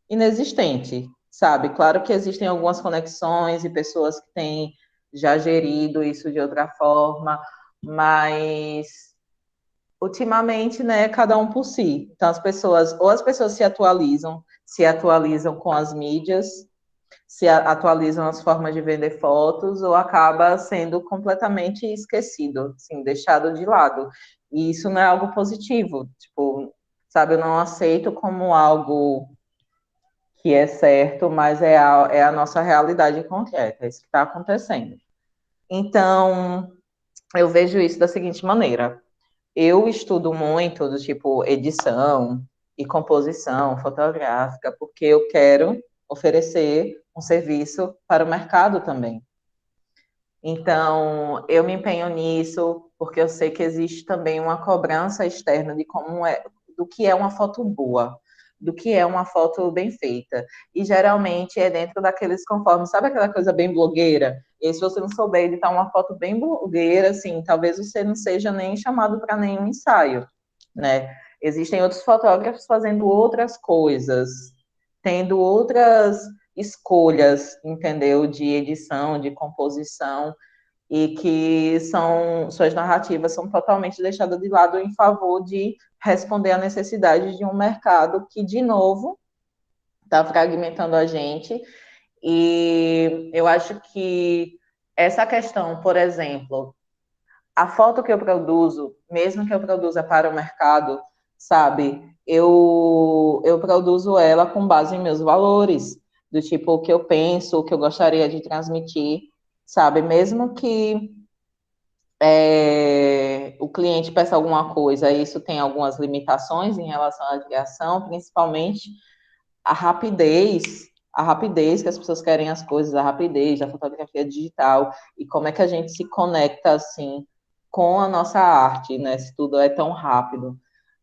inexistente, sabe? Claro que existem algumas conexões e pessoas que têm já gerido isso de outra forma, mas ultimamente, né, cada um por si. Então as pessoas se atualizam com as mídias, atualizam as formas de vender fotos, ou acaba sendo completamente esquecido, assim, deixado de lado. E isso não é algo positivo, tipo, sabe, eu não aceito como algo que é certo, mas é a nossa realidade concreta, é isso que está acontecendo. Então, eu vejo isso da seguinte maneira: eu estudo muito do tipo edição e composição fotográfica, porque eu quero oferecer um serviço para o mercado também. Então, eu me empenho nisso, porque eu sei que existe também uma cobrança externa de do que é uma foto boa, do que é uma foto bem feita. E geralmente é dentro daqueles conformes, sabe aquela coisa bem blogueira? E se você não souber editar uma foto bem blogueira, assim, talvez você não seja nem chamado para nenhum ensaio, né? Existem outros fotógrafos fazendo outras coisas, tendo outras escolhas, entendeu? De edição, de composição, e que suas narrativas são totalmente deixadas de lado em favor de responder à necessidade de um mercado que, de novo, está fragmentando a gente. E eu acho que essa questão, por exemplo, a foto que eu produzo, mesmo que eu produza para o mercado, sabe, eu produzo ela com base em meus valores, do tipo o que eu penso, o que eu gostaria de transmitir, sabe, mesmo que o cliente peça alguma coisa, isso tem algumas limitações em relação à criação, principalmente a rapidez, a rapidez que as pessoas querem as coisas, a rapidez da fotografia digital e como é que a gente se conecta assim com a nossa arte, né? Se tudo é tão rápido.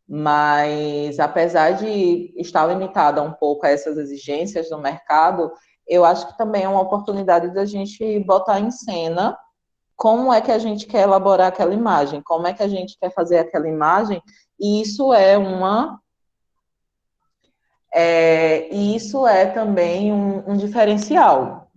Mas apesar de estar limitada um pouco a essas exigências do mercado, eu acho que também é uma oportunidade da gente botar em cena como é que a gente quer elaborar aquela imagem, como é que a gente quer fazer aquela imagem, e isso é também um diferencial,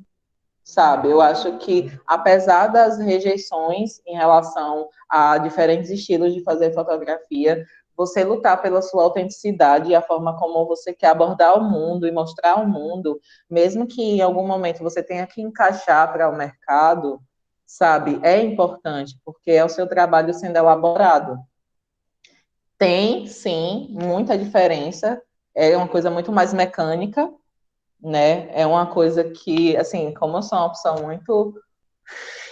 sabe? Eu acho que, apesar das rejeições em relação a diferentes estilos de fazer fotografia, você lutar pela sua autenticidade e a forma como você quer abordar o mundo e mostrar o mundo, mesmo que em algum momento você tenha que encaixar para o mercado, sabe? É importante, porque é o seu trabalho sendo elaborado. Tem, sim, muita diferença. É uma coisa muito mais mecânica, né? É uma coisa que, assim, como eu sou uma pessoa muito,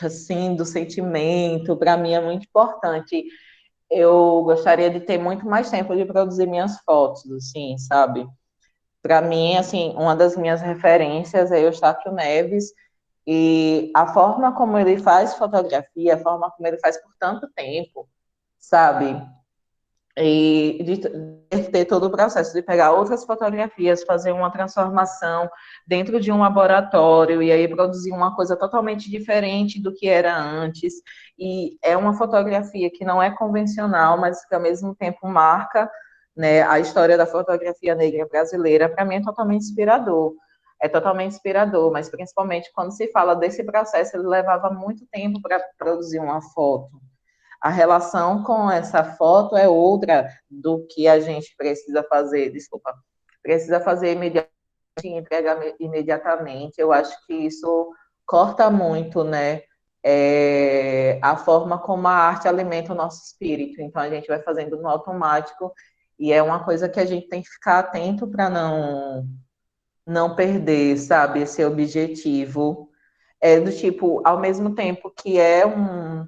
assim, do sentimento, para mim é muito importante. Eu gostaria de ter muito mais tempo de produzir minhas fotos, assim, sabe? Para mim, assim, uma das minhas referências é Eustáquio Neves, e a forma como ele faz fotografia, a forma como ele faz por tanto tempo, sabe? E de ter todo o processo de pegar outras fotografias, fazer uma transformação dentro de um laboratório e aí produzir uma coisa totalmente diferente do que era antes. E é uma fotografia que não é convencional, mas que ao mesmo tempo marca, né, a história da fotografia negra brasileira. Para mim é totalmente inspirador. É totalmente inspirador, mas principalmente quando se fala desse processo, ele levava muito tempo para produzir uma foto. A relação com essa foto é outra do que a gente precisa fazer, desculpa, precisa fazer imediatamente, entregar imediatamente. Eu acho que isso corta muito, né? A forma como a arte alimenta o nosso espírito. Então a gente vai fazendo no automático e é uma coisa que a gente tem que ficar atento para não perder, sabe, esse objetivo. É do tipo, ao mesmo tempo que é um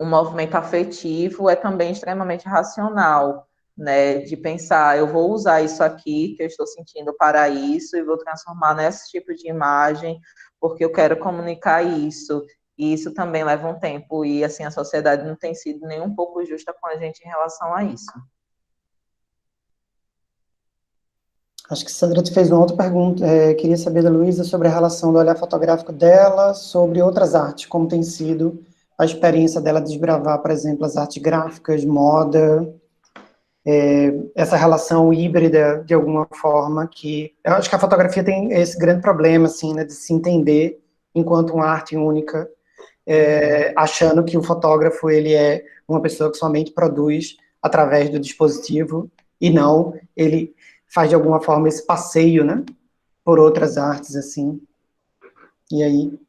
movimento afetivo, é também extremamente racional, né? De pensar, eu vou usar isso aqui que eu estou sentindo para isso e vou transformar nesse tipo de imagem porque eu quero comunicar isso. E isso também leva um tempo e assim a sociedade não tem sido nem um pouco justa com a gente em relação a isso. Acho que Sandra te fez uma outra pergunta. Queria saber da Luísa sobre a relação do olhar fotográfico dela sobre outras artes, como tem sido a experiência dela de desbravar, por exemplo, as artes gráficas, moda, essa relação híbrida, de alguma forma, que eu acho que a fotografia tem esse grande problema, assim, né, de se entender enquanto uma arte única, achando que o fotógrafo, ele é uma pessoa que somente produz através do dispositivo, e não, ele faz de alguma forma esse passeio, né, por outras artes, assim. E aí?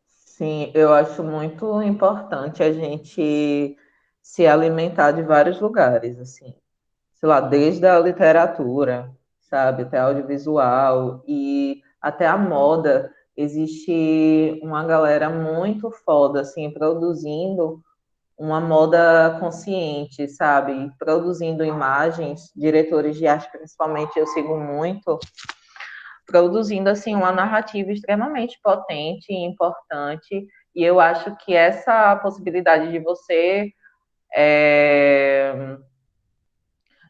Sim, eu acho muito importante a gente se alimentar de vários lugares, assim, sei lá, desde a literatura, sabe, até audiovisual e até a moda. Existe uma galera muito foda, assim, produzindo uma moda consciente, sabe, produzindo imagens, diretores de arte, principalmente, eu sigo muito, produzindo assim uma narrativa extremamente potente e importante. E eu acho que essa possibilidade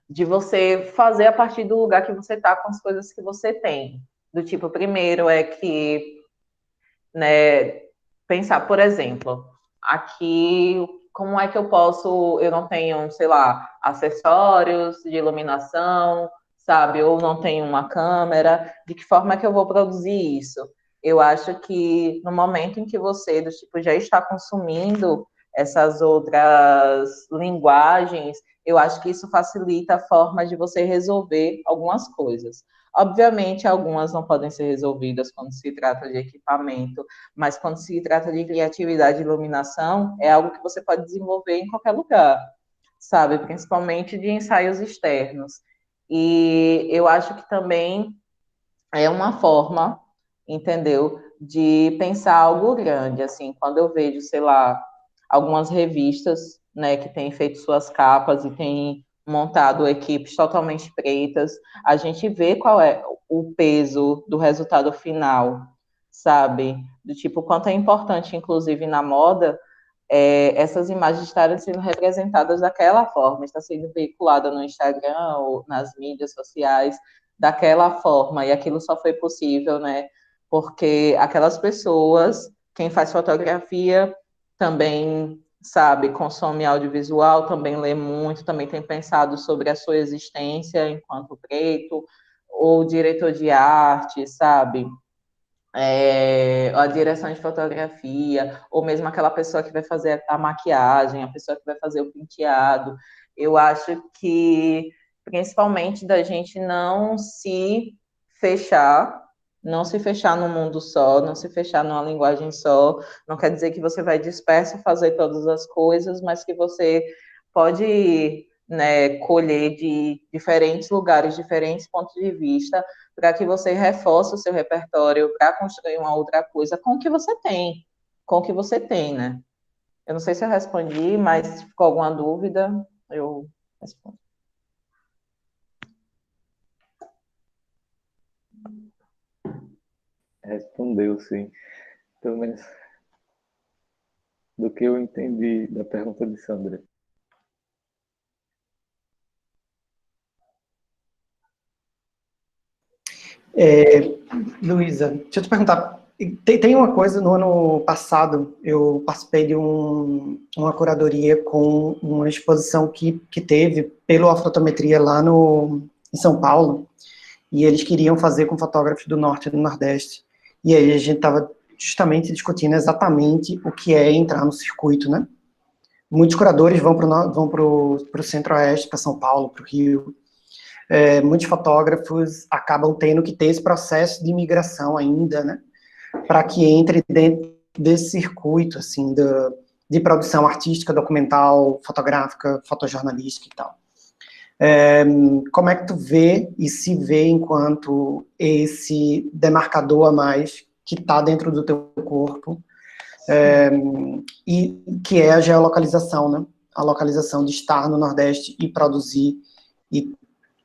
de você fazer a partir do lugar que você está com as coisas que você tem. Do tipo, primeiro é que, né, pensar, por exemplo, aqui, como é que eu não tenho, sei lá, acessórios de iluminação, sabe, ou não tenho uma câmera, de que forma é que eu vou produzir isso? Eu acho que no momento em que você, do tipo, já está consumindo essas outras linguagens, eu acho que isso facilita a forma de você resolver algumas coisas. Obviamente, algumas não podem ser resolvidas quando se trata de equipamento, mas quando se trata de criatividade e iluminação, é algo que você pode desenvolver em qualquer lugar, sabe? Principalmente de ensaios externos. E eu acho que também é uma forma, entendeu, de pensar algo grande, assim, quando eu vejo, sei lá, algumas revistas, né, que têm feito suas capas e têm montado equipes totalmente pretas, a gente vê qual é o peso do resultado final, sabe? Do tipo, quanto é importante, inclusive na moda, essas imagens estarem sendo representadas daquela forma, está sendo veiculada no Instagram ou nas mídias sociais daquela forma, e aquilo só foi possível, né? Porque aquelas pessoas, quem faz fotografia também sabe, consome audiovisual, também lê muito, também tem pensado sobre a sua existência enquanto preto, ou diretor de arte, sabe? A direção de fotografia, ou mesmo aquela pessoa que vai fazer a maquiagem, a pessoa que vai fazer o penteado. Eu acho que, principalmente, da gente fechar, não se fechar num mundo só, não se fechar numa linguagem só. Não quer dizer que você vai disperso fazer todas as coisas, mas que você pode, né, colher de diferentes lugares, diferentes pontos de vista, para que você reforce o seu repertório para construir uma outra coisa com o que você tem, com o que você tem, né? Eu não sei se eu respondi, mas se ficou alguma dúvida, eu respondo. Respondeu, sim. Pelo menos do que eu entendi da pergunta de Sandra. Luísa, deixa eu te perguntar, tem uma coisa, no ano passado, eu participei de uma curadoria com uma exposição que teve pelo Afrotometria lá em São Paulo, e eles queriam fazer com fotógrafos do Norte e do Nordeste, e aí a gente estava justamente discutindo exatamente o que é entrar no circuito, né? Muitos curadores vão para o Centro-Oeste, para São Paulo, para o Rio. Muitos fotógrafos acabam tendo que ter esse processo de migração ainda, né? Para que entre dentro desse circuito, assim, de produção artística, documental, fotográfica, fotojornalística e tal. Como é que tu vê e se vê enquanto esse demarcador a mais que está dentro do teu corpo, e que é a geolocalização, né? A localização de estar no Nordeste e produzir, e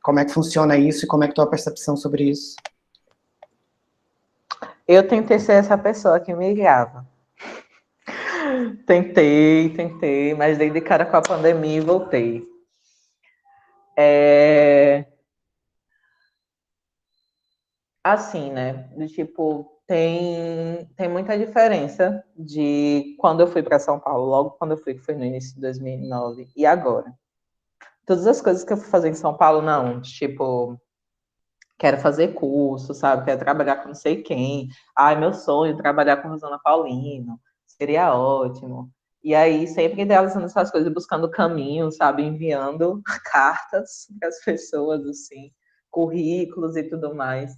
como é que funciona isso e como é que tua percepção sobre isso? Eu tentei ser essa pessoa que migrava. Tentei, mas dei de cara com a pandemia e voltei. Assim, né? Do tipo, tem muita diferença de quando eu fui para São Paulo, logo quando eu fui, que foi no início de 2009, e agora. Todas as coisas que eu fui fazer em São Paulo, não, tipo, quero fazer curso, sabe? Quero trabalhar com não sei quem. Ai, meu sonho, trabalhar com Rosana Paulino, seria ótimo. E aí, sempre idealizando essas coisas, buscando caminhos, sabe? Enviando cartas para as pessoas, assim, currículos e tudo mais.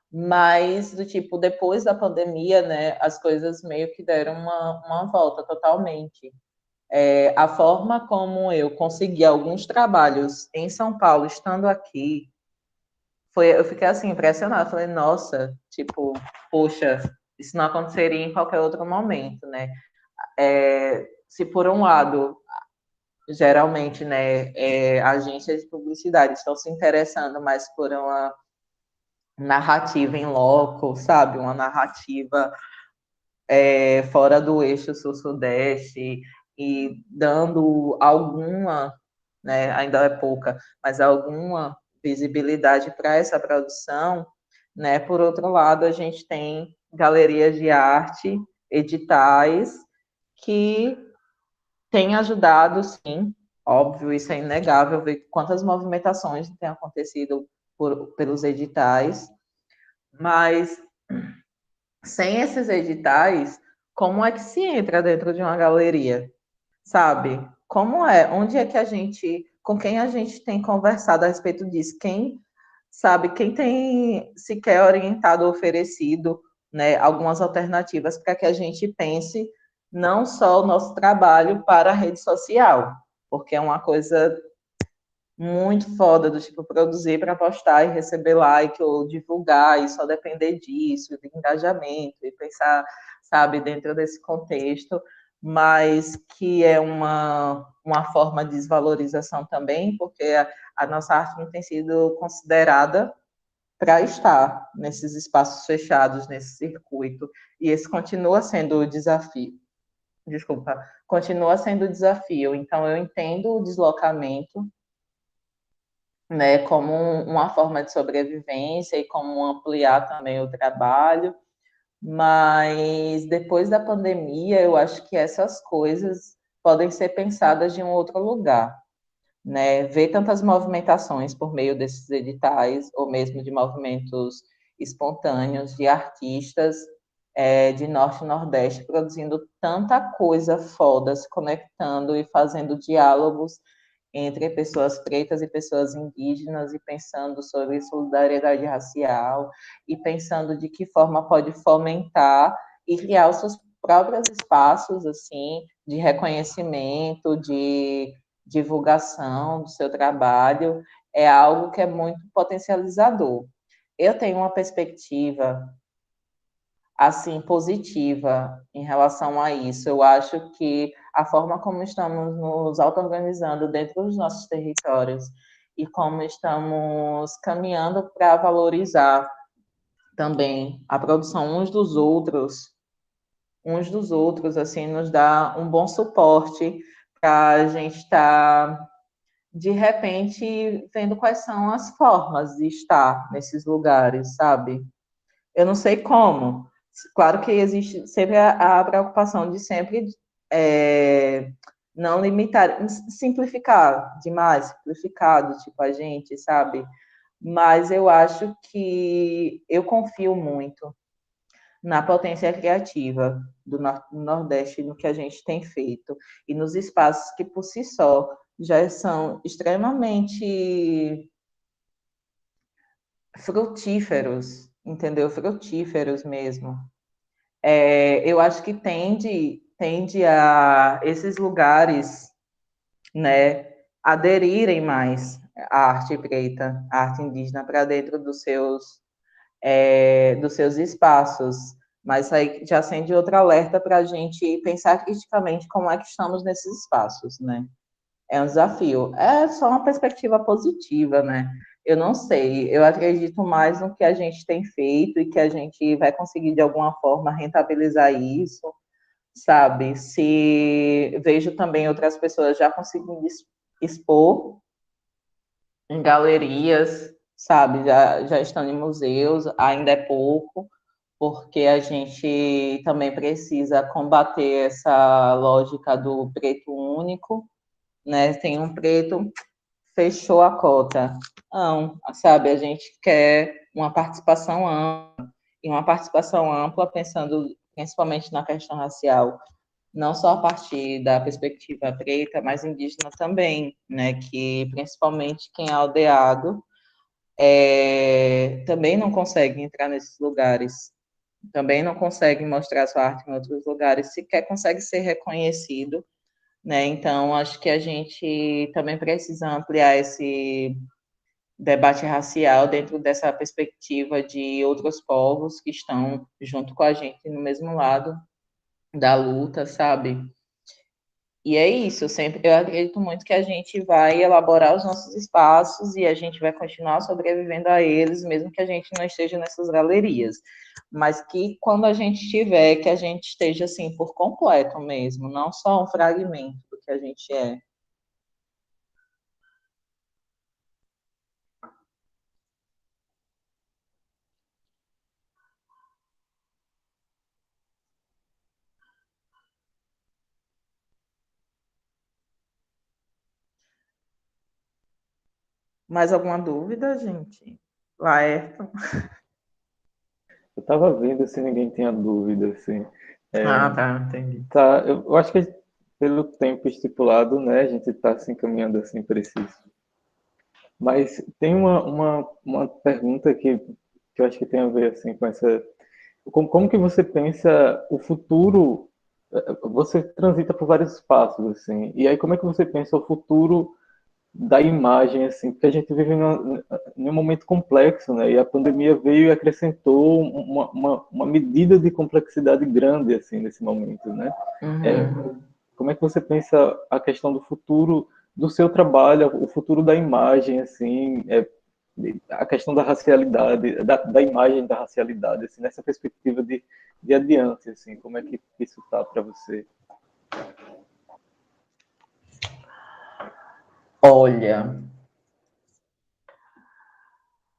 Mas, do tipo, depois da pandemia, né, as coisas meio que deram uma volta totalmente. A forma como eu consegui alguns trabalhos em São Paulo, estando aqui, eu fiquei assim, impressionada. Falei, nossa, tipo, poxa, isso não aconteceria em qualquer outro momento, né? Se por um lado, geralmente, né, agências de publicidade estão se interessando mais por uma narrativa em loco, sabe? Uma narrativa fora do eixo sul-sudeste e dando alguma, né, ainda é pouca, mas alguma visibilidade para essa produção, né? Por outro lado, a gente tem galerias de arte, editais, que têm ajudado, sim, óbvio, isso é inegável, ver quantas movimentações têm acontecido pelos editais, mas sem esses editais, como é que se entra dentro de uma galeria, sabe? Como é? Onde é que a gente, com quem a gente tem conversado a respeito disso? Quem sabe, quem tem sequer orientado ou oferecido, né, algumas alternativas para que a gente pense não só o nosso trabalho para a rede social, porque é uma coisa muito foda do tipo produzir para postar e receber like ou divulgar e só depender disso, de engajamento e pensar, sabe, dentro desse contexto, mas que é uma forma de desvalorização também, porque a nossa arte não tem sido considerada para estar nesses espaços fechados, nesse circuito, e esse continua sendo o desafio. Desculpa, continua sendo o desafio. Então, eu entendo o deslocamento, né, como uma forma de sobrevivência e como ampliar também o trabalho, mas depois da pandemia, eu acho que essas coisas podem ser pensadas de um outro lugar, né? Ver tantas movimentações por meio desses editais, ou mesmo de movimentos espontâneos de artistas de Norte e Nordeste produzindo tanta coisa foda, se conectando e fazendo diálogos entre pessoas pretas e pessoas indígenas e pensando sobre solidariedade racial e pensando de que forma pode fomentar e criar os seus próprios espaços assim de reconhecimento, de divulgação do seu trabalho, é algo que é muito potencializador. Eu tenho uma perspectiva assim positiva em relação a isso. Eu acho que a forma como estamos nos auto-organizando dentro dos nossos territórios e como estamos caminhando para valorizar também a produção uns dos outros, assim, nos dá um bom suporte para a gente estar, de repente, vendo quais são as formas de estar nesses lugares, sabe? Eu não sei como. Claro que existe sempre a preocupação de sempre é, não limitar, simplificar demais, simplificado, tipo a gente, sabe? Mas eu acho que eu confio muito na potência criativa do Nordeste, no que a gente tem feito, e nos espaços que, por si só, já são extremamente frutíferos, entendeu? Frutíferos mesmo. Eu acho que tende a esses lugares, né, aderirem mais à arte preta, à arte indígena para dentro dos seus espaços. Mas aí já acende outro alerta para a gente pensar criticamente como é que estamos nesses espaços, né? É um desafio. É só uma perspectiva positiva, né? Eu não sei. Eu acredito mais no que a gente tem feito e que a gente vai conseguir, de alguma forma, rentabilizar isso, sabe? Se vejo também outras pessoas já conseguindo expor em galerias, sabe? Já estão em museus, ainda é pouco, porque a gente também precisa combater essa lógica do preto único, né? Tem um preto, fechou a cota. Não, sabe? A gente quer uma participação ampla, e uma participação ampla pensando principalmente na questão racial, não só a partir da perspectiva preta, mas indígena também, né? Que principalmente quem é aldeado também não consegue entrar nesses lugares, também não consegue mostrar sua arte em outros lugares, sequer consegue ser reconhecido, né? Então, acho que a gente também precisa ampliar esse debate racial dentro dessa perspectiva de outros povos que estão junto com a gente no mesmo lado da luta, sabe? E é isso, eu acredito muito que a gente vai elaborar os nossos espaços e a gente vai continuar sobrevivendo a eles, mesmo que a gente não esteja nessas galerias. Mas que quando a gente tiver, que a gente esteja assim por completo mesmo, não só um fragmento do que a gente é. Mais alguma dúvida, gente? Laerton? Eu estava vendo se ninguém tinha dúvida, assim. Tá, entendi. Tá, eu acho que pelo tempo estipulado, né, a gente está se encaminhando assim para esse. Mas tem uma pergunta que eu acho que tem a ver assim, com essa. Como que você pensa o futuro? Você transita por vários espaços, assim, e aí como é que você pensa o futuro da imagem, assim, porque a gente vive num momento complexo, né? E a pandemia veio e acrescentou uma medida de complexidade grande, assim, nesse momento, né? Como é que você pensa a questão do futuro do seu trabalho, o futuro da imagem, assim, a questão da racialidade, da imagem da racialidade, assim, nessa perspectiva de adiante, assim, como é que isso está para você? Olha,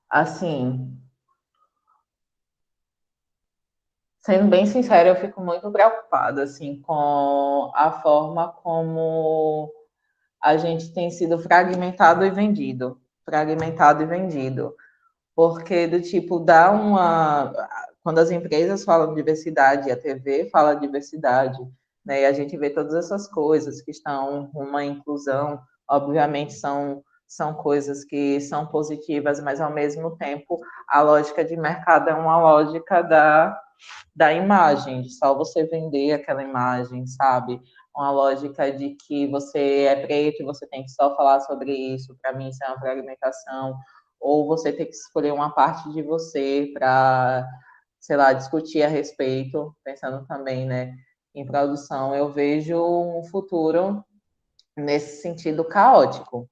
assim, sendo bem sincera, eu fico muito preocupada, assim, com a forma como a gente tem sido fragmentado e vendido. Fragmentado e vendido. Porque, do tipo, dá uma. Quando as empresas falam diversidade, a TV fala diversidade, né? E a gente vê todas essas coisas que estão uma inclusão, obviamente são coisas que são positivas, mas ao mesmo tempo a lógica de mercado é uma lógica da imagem, de só você vender aquela imagem, sabe? Uma lógica de que você é preto e você tem que só falar sobre isso, para mim isso é uma fragmentação, ou você tem que escolher uma parte de você para, sei lá, discutir a respeito, pensando também, né, em produção. Eu vejo um futuro nesse sentido caótico.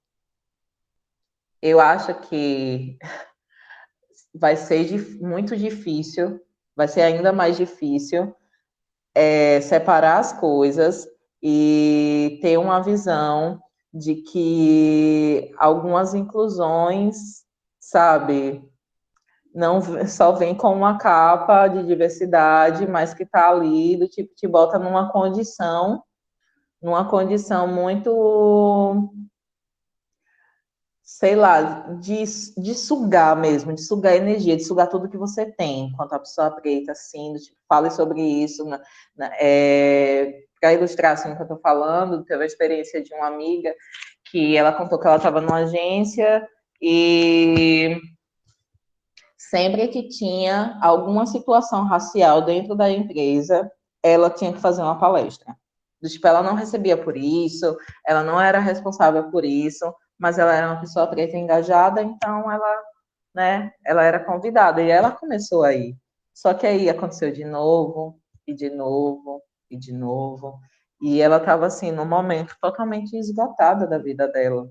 Eu acho que vai ser muito difícil, vai ser ainda mais difícil separar as coisas e ter uma visão de que algumas inclusões, sabe, não só vem com uma capa de diversidade, mas que está ali, do tipo, te bota numa condição muito, sei lá, de sugar mesmo, de sugar energia, de sugar tudo que você tem, enquanto a pessoa preta, assim, do tipo, fale sobre isso, para ilustrar assim, o que eu estou falando, teve a experiência de uma amiga que ela contou que ela estava numa agência e sempre que tinha alguma situação racial dentro da empresa, ela tinha que fazer uma palestra. Tipo, ela não recebia por isso, ela não era responsável por isso, mas ela era uma pessoa preta engajada, então ela, né, ela era convidada e ela começou aí. Só que aí aconteceu de novo, e de novo, e de novo. E ela estava assim num momento totalmente esgotada da vida dela,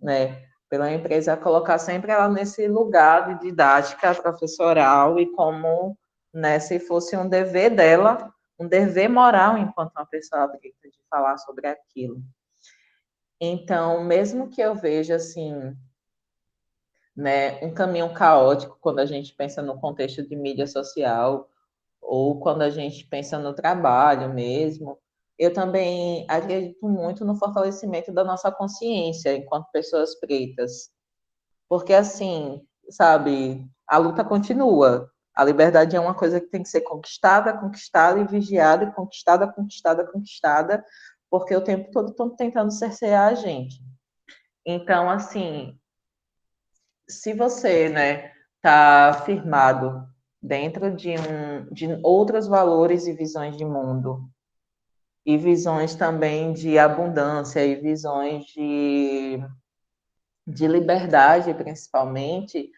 né? Pela empresa colocar sempre ela nesse lugar de didática professoral e como, né, se fosse um dever dela, um dever moral enquanto uma pessoa preta de falar sobre aquilo. Então, mesmo que eu veja assim, né, um caminho caótico quando a gente pensa no contexto de mídia social ou quando a gente pensa no trabalho mesmo, eu também acredito muito no fortalecimento da nossa consciência enquanto pessoas pretas. Porque, assim, sabe, a luta continua. A liberdade é uma coisa que tem que ser conquistada, conquistada e vigiada, e conquistada, conquistada, conquistada, porque o tempo todo estão tentando cercear a gente. Então, assim, se você, né, está firmado dentro de outros valores e visões de mundo, e visões também de abundância, e visões de liberdade, principalmente,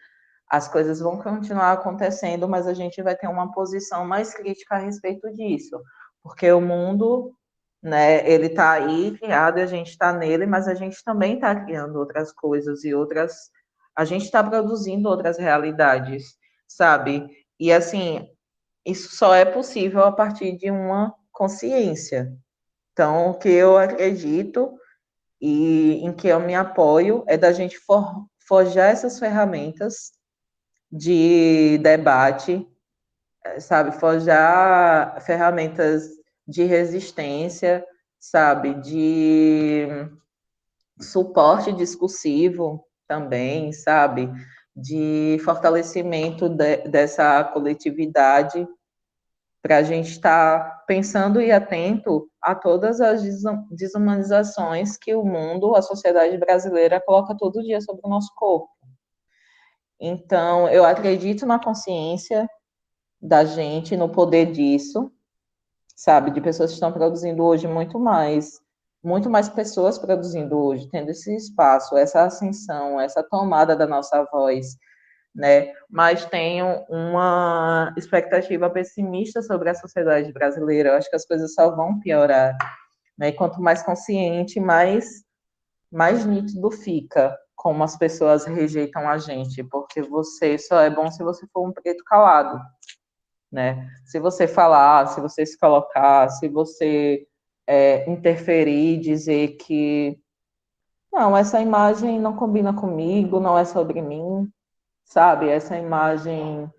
as coisas vão continuar acontecendo, mas a gente vai ter uma posição mais crítica a respeito disso, porque o mundo, né, ele está aí criado, a gente está nele, mas a gente também está criando outras coisas e outras, a gente está produzindo outras realidades, sabe? E assim, isso só é possível a partir de uma consciência. Então, o que eu acredito e em que eu me apoio é da gente forjar essas ferramentas de debate, sabe, forjar ferramentas de resistência, sabe, de suporte discursivo também, sabe, de fortalecimento dessa coletividade para a gente estar pensando e atento a todas as desumanizações que o mundo, a sociedade brasileira, coloca todo dia sobre o nosso corpo. Então, eu acredito na consciência da gente, no poder disso, sabe, de pessoas que estão produzindo hoje muito mais pessoas produzindo hoje, tendo esse espaço, essa ascensão, essa tomada da nossa voz, né? Mas tenho uma expectativa pessimista sobre a sociedade brasileira. Eu acho que as coisas só vão piorar, né? E quanto mais consciente, mais nítido fica como as pessoas rejeitam a gente, porque você só é bom se você for um preto calado, né? Se você falar, se você se colocar, se você interferir, dizer que não, essa imagem não combina comigo, não é sobre mim, sabe? Essa imagem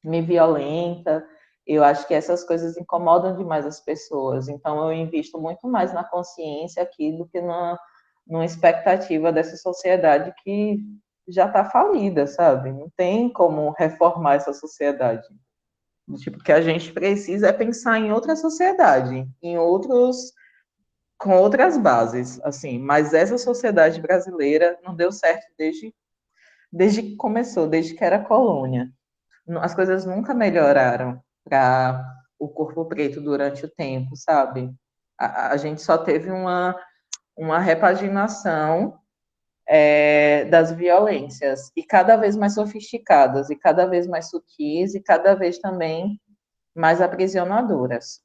me violenta. Eu acho que essas coisas incomodam demais as pessoas. Então, eu invisto muito mais na consciência aqui do que numa expectativa dessa sociedade que já está falida, sabe? Não tem como reformar essa sociedade. Do tipo, que a gente precisa é pensar em outra sociedade, com outras bases, assim. Mas essa sociedade brasileira não deu certo desde que começou, desde que era colônia. As coisas nunca melhoraram para o corpo preto durante o tempo, sabe? A gente só teve uma repaginação das violências, e cada vez mais sofisticadas, e cada vez mais sutis, e cada vez também mais aprisionadoras.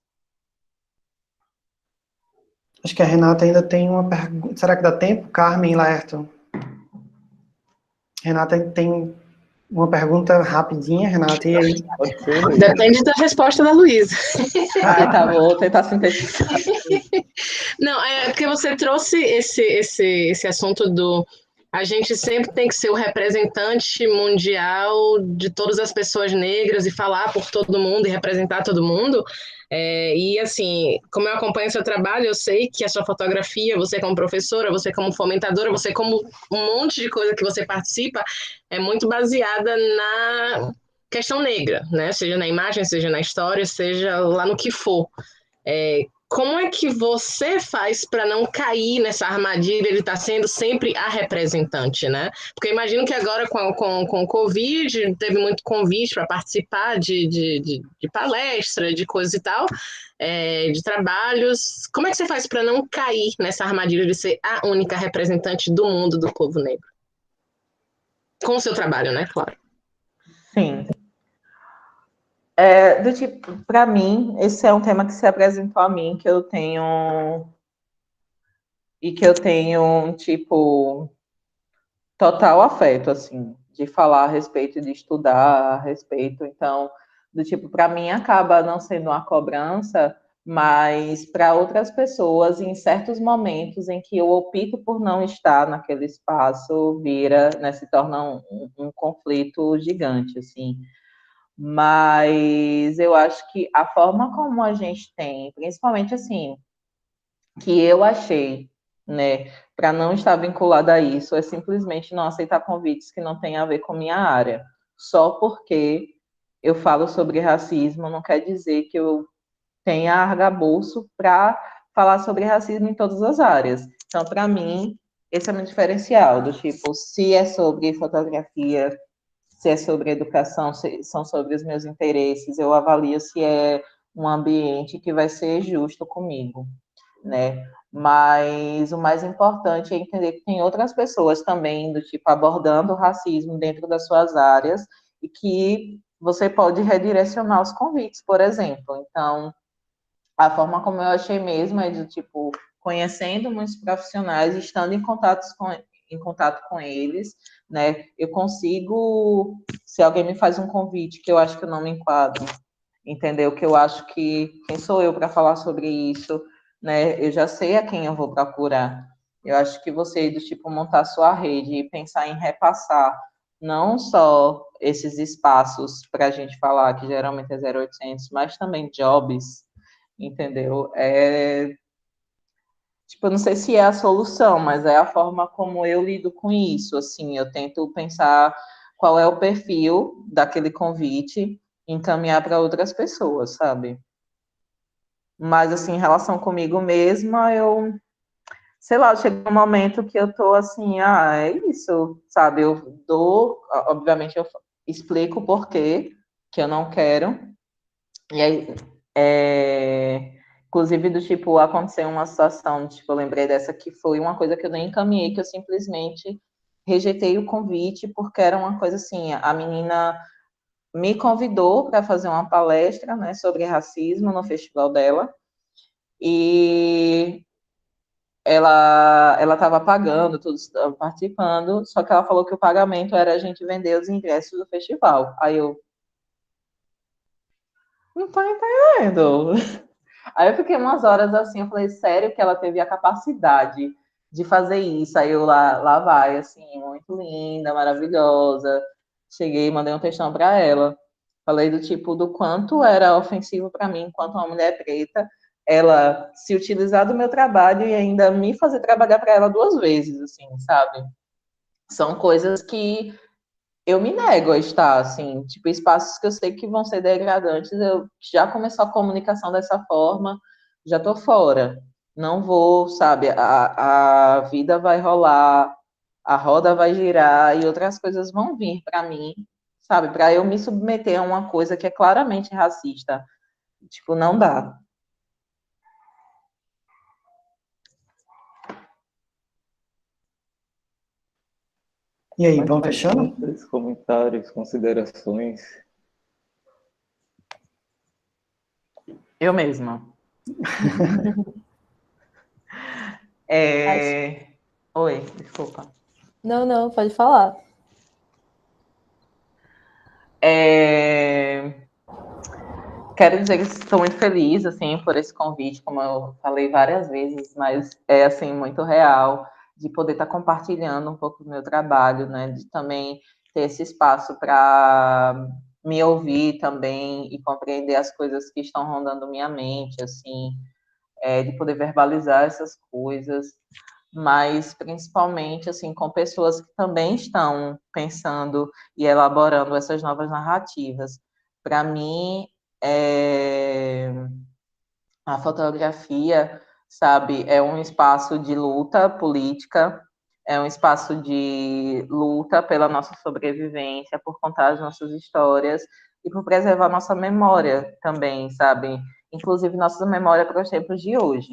Acho que a Renata ainda tem uma pergunta. Será que dá tempo, Carmen Laerton? Renata tem uma pergunta rapidinha, Renata, e aí? Depende da resposta da Luísa. Tá, vou tentar sintetizar. Não, é porque você trouxe esse assunto do... A gente sempre tem que ser o representante mundial de todas as pessoas negras e falar por todo mundo e representar todo mundo. E assim, como eu acompanho o seu trabalho, eu sei que a sua fotografia, você como professora, você como fomentadora, você como um monte de coisa que você participa, é muito baseada na questão negra, né? Seja na imagem, seja na história, seja lá no que for. Como é que você faz para não cair nessa armadilha de estar sendo sempre a representante, né? Porque eu imagino que agora com o Covid teve muito convite para participar de palestra, de coisas e tal, de trabalhos. Como é que você faz para não cair nessa armadilha de ser a única representante do mundo do povo negro? Com o seu trabalho, né? Claro. Sim. Do tipo, para mim, esse é um tema que se apresentou a mim, que eu tenho, tipo, total afeto, assim, de falar a respeito, de estudar a respeito. Então, do tipo, para mim acaba não sendo uma cobrança, mas para outras pessoas, em certos momentos em que eu opto por não estar naquele espaço, né, se torna um conflito gigante, assim. Mas eu acho que a forma como a gente tem, principalmente assim, que eu achei, né, para não estar vinculada a isso, é simplesmente não aceitar convites que não têm a ver com minha área. Só porque eu falo sobre racismo não quer dizer que eu tenha arcabouço para falar sobre racismo em todas as áreas. Então, para mim, esse é o meu diferencial, do tipo, se é sobre fotografia, se é sobre educação, se são sobre os meus interesses, eu avalio se é um ambiente que vai ser justo comigo, né? Mas o mais importante é entender que tem outras pessoas também, do tipo, abordando o racismo dentro das suas áreas, e que você pode redirecionar os convites, por exemplo. Então, a forma como eu achei mesmo é do tipo, conhecendo muitos profissionais, estando em contato com eles, né? Eu consigo, se alguém me faz um convite que eu acho que eu não me enquadro, entendeu? Que eu acho que quem sou eu para falar sobre isso, né? Eu já sei a quem eu vou procurar. Eu acho que você, do tipo, montar sua rede e pensar em repassar não só esses espaços para a gente falar, que geralmente é 0800, mas também jobs, entendeu? Tipo, eu não sei se é a solução, mas é a forma como eu lido com isso, assim, eu tento pensar qual é o perfil daquele convite encaminhar para outras pessoas, sabe? Mas, assim, em relação comigo mesma, sei lá, chega um momento que eu tô assim, é isso, sabe? Eu dou, obviamente, eu explico o porquê que eu não quero. E aí, inclusive, do tipo, aconteceu uma situação, tipo, eu lembrei dessa que foi uma coisa que eu nem encaminhei, que eu simplesmente rejeitei o convite, porque era uma coisa assim, a menina me convidou para fazer uma palestra, né, sobre racismo no festival dela, e ela estava pagando, todos estavam participando, só que ela falou que o pagamento era a gente vender os ingressos do festival. Aí eu, não tô entendendo. Aí eu fiquei umas horas assim, eu falei, sério que ela teve a capacidade de fazer isso? Aí eu lá vai, assim, muito linda, maravilhosa. Cheguei, mandei um textão para ela. Falei do tipo, do quanto era ofensivo para mim, enquanto uma mulher preta, ela se utilizar do meu trabalho e ainda me fazer trabalhar para ela 2 vezes, assim, sabe? São coisas que eu me nego a estar, assim, tipo, espaços que eu sei que vão ser degradantes, eu já começou a comunicação dessa forma, já tô fora. Não vou, sabe, a vida vai rolar, a roda vai girar e outras coisas vão vir para mim, sabe, para eu me submeter a uma coisa que é claramente racista. Tipo, não dá. E aí, Mais vamos fechando? perguntas, comentários, considerações? Eu mesma. Oi, desculpa. Não, pode falar. Quero dizer que estou muito feliz, assim, por esse convite, como eu falei várias vezes, mas é, assim, muito real, de poder estar compartilhando um pouco do meu trabalho, né, de também ter esse espaço para me ouvir também e compreender as coisas que estão rondando minha mente, assim, de poder verbalizar essas coisas, mas principalmente, assim, com pessoas que também estão pensando e elaborando essas novas narrativas. Para mim, é, a fotografia, sabe, é um espaço de luta política, é um espaço de luta pela nossa sobrevivência, por contar as nossas histórias e por preservar nossa memória também, sabe? Inclusive nossa memória para os tempos de hoje.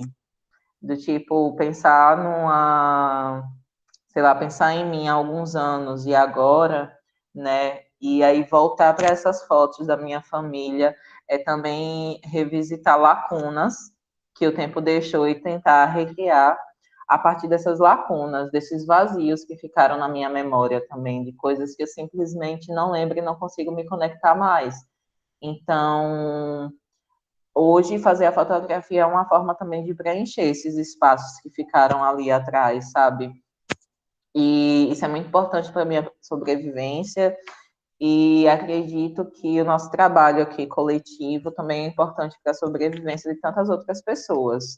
Do tipo, pensar sei lá, pensar em mim há alguns anos e agora, né? E aí voltar para essas fotos da minha família é também revisitar lacunas que o tempo deixou e tentar recriar a partir dessas lacunas, desses vazios que ficaram na minha memória também, de coisas que eu simplesmente não lembro e não consigo me conectar mais. Então, hoje fazer a fotografia é uma forma também de preencher esses espaços que ficaram ali atrás, sabe? E isso é muito importante para a minha sobrevivência e acredito que o nosso trabalho aqui coletivo também é importante para a sobrevivência de tantas outras pessoas,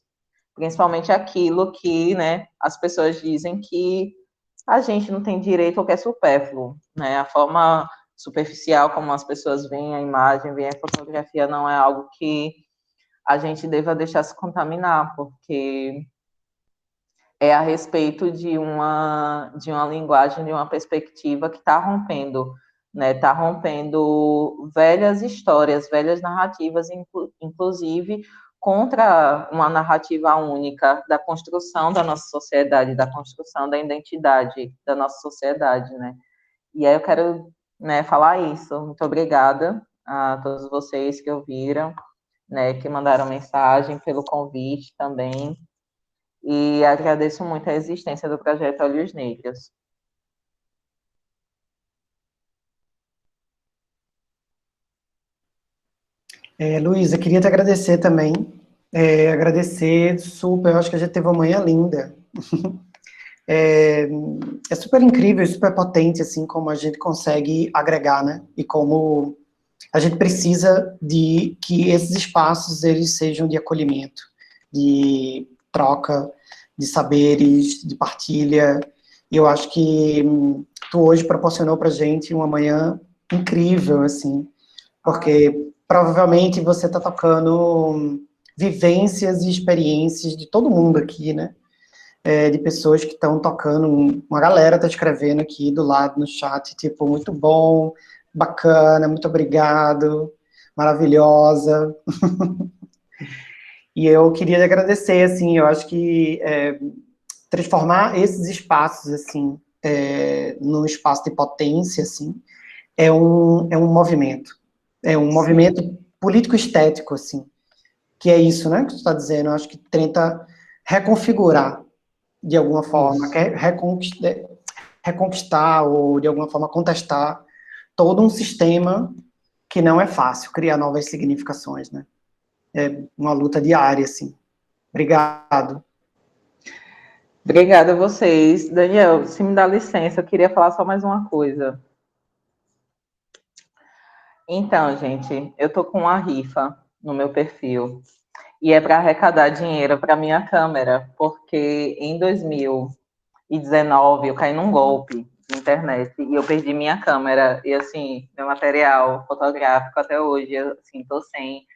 principalmente aquilo que, né, as pessoas dizem que a gente não tem direito ou que é supérfluo, né? A forma superficial como as pessoas veem a imagem, veem a fotografia não é algo que a gente deva deixar se contaminar, porque é a respeito de uma linguagem, de uma perspectiva que está rompendo, né? Está rompendo velhas histórias, velhas narrativas, inclusive contra uma narrativa única da construção da nossa sociedade, da construção da identidade da nossa sociedade, né? E aí eu quero, né, falar isso. Muito obrigada a todos vocês que ouviram, né, que mandaram mensagem, pelo convite também. E agradeço muito a existência do projeto Olhos Negros. Luísa, queria te agradecer também. Agradecer super, eu acho que a gente teve uma manhã linda. É super incrível, super potente, assim, como a gente consegue agregar, né? E como a gente precisa de que esses espaços, eles sejam de acolhimento, de troca, de saberes, de partilha. E eu acho que tu hoje proporcionou pra gente uma manhã incrível, assim, porque provavelmente você está tocando vivências e experiências de todo mundo aqui, né? De pessoas que estão tocando, uma galera está escrevendo aqui do lado no chat, tipo, muito bom, bacana, muito obrigado, maravilhosa. E eu queria agradecer, assim, eu acho que transformar esses espaços, assim, num espaço de potência, assim, é um movimento. É um movimento político-estético, assim, que é isso, né, que tu está dizendo. Eu acho que tenta reconfigurar, de alguma forma, quer reconquistar ou, de alguma forma, contestar todo um sistema que não é fácil, criar novas significações, né? É uma luta diária, assim. Obrigado. Obrigada a vocês. Daniel, se me dá licença, eu queria falar só mais uma coisa. Então, gente, eu tô com uma rifa no meu perfil e é para arrecadar dinheiro para minha câmera, porque em 2019 eu caí num golpe na internet e eu perdi minha câmera e, assim, meu material fotográfico até hoje, eu, assim, tô sem.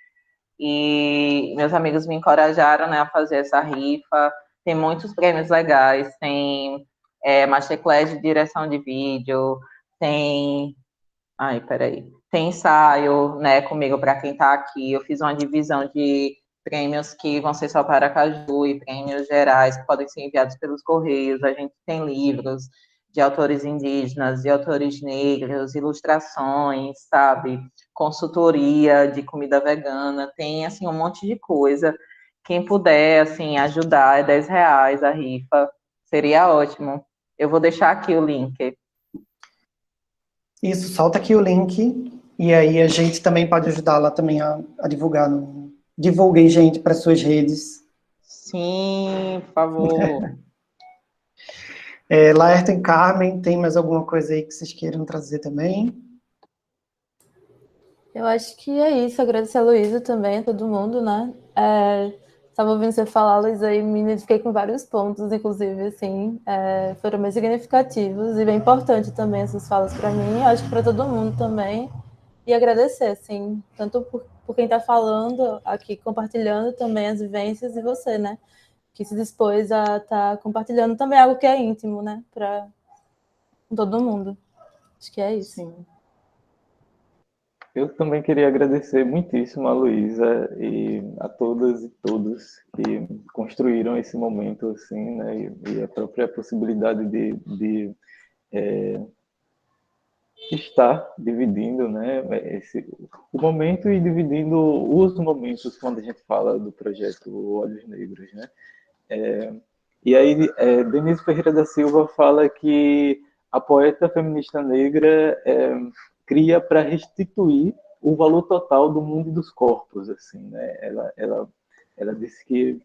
E meus amigos me encorajaram, né, a fazer essa rifa. Tem muitos prêmios legais, tem masterclass de direção de vídeo, tem... Ai, peraí. Tem ensaio, né, comigo para quem está aqui. Eu fiz uma divisão de prêmios que vão ser só para Caju e prêmios gerais que podem ser enviados pelos correios. A gente tem livros de autores indígenas, de autores negros, ilustrações, sabe? Consultoria de comida vegana, tem, assim, um monte de coisa. Quem puder, assim, ajudar, é R$10 a rifa, seria ótimo. Eu vou deixar aqui o link. Isso, solta aqui o link, e aí a gente também pode ajudar lá também a divulgar. Divulguem, gente, para suas redes. Sim, por favor. Laerton e Carmen, tem mais alguma coisa aí que vocês queiram trazer também? Eu acho que é isso. Agradecer a Luísa também, a todo mundo, né? Estava ouvindo você falar, Luísa, e me identifiquei com vários pontos, inclusive, assim, foram bem significativos e bem importantes também essas falas para mim, acho que para todo mundo também. E agradecer, assim, tanto por quem está falando aqui, compartilhando também as vivências, e você, né? Que se dispôs a estar compartilhando também algo que é íntimo, né? Para todo mundo. Acho que é isso. Sim. Eu também queria agradecer muitíssimo a Luísa e a todas e todos que construíram esse momento, assim, né, e a própria possibilidade de estar dividindo, né, o momento e dividindo os momentos quando a gente fala do projeto Olhos Negros, né. E aí, Denise Ferreira da Silva fala que a poeta feminista negra cria para restituir o valor total do mundo e dos corpos, assim, né? Ela disse que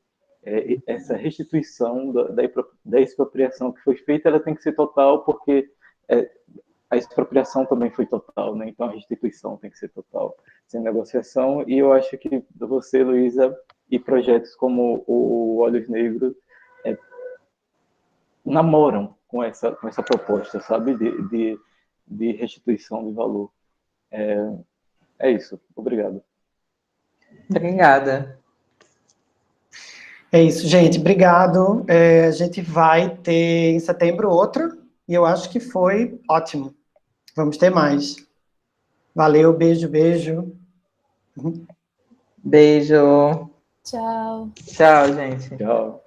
essa restituição da expropriação que foi feita, ela tem que ser total, porque a expropriação também foi total, né? Então a restituição tem que ser total, sem negociação. E eu acho que você, Luísa, e projetos como o Olhos Negros namoram com essa proposta, sabe, de restituição de valor. É isso. Obrigado. Obrigada. É isso, gente. Obrigado. A gente vai ter em setembro outra, e eu acho que foi ótimo. Vamos ter mais. Valeu, beijo, beijo. Beijo. Tchau. Tchau, gente. Tchau.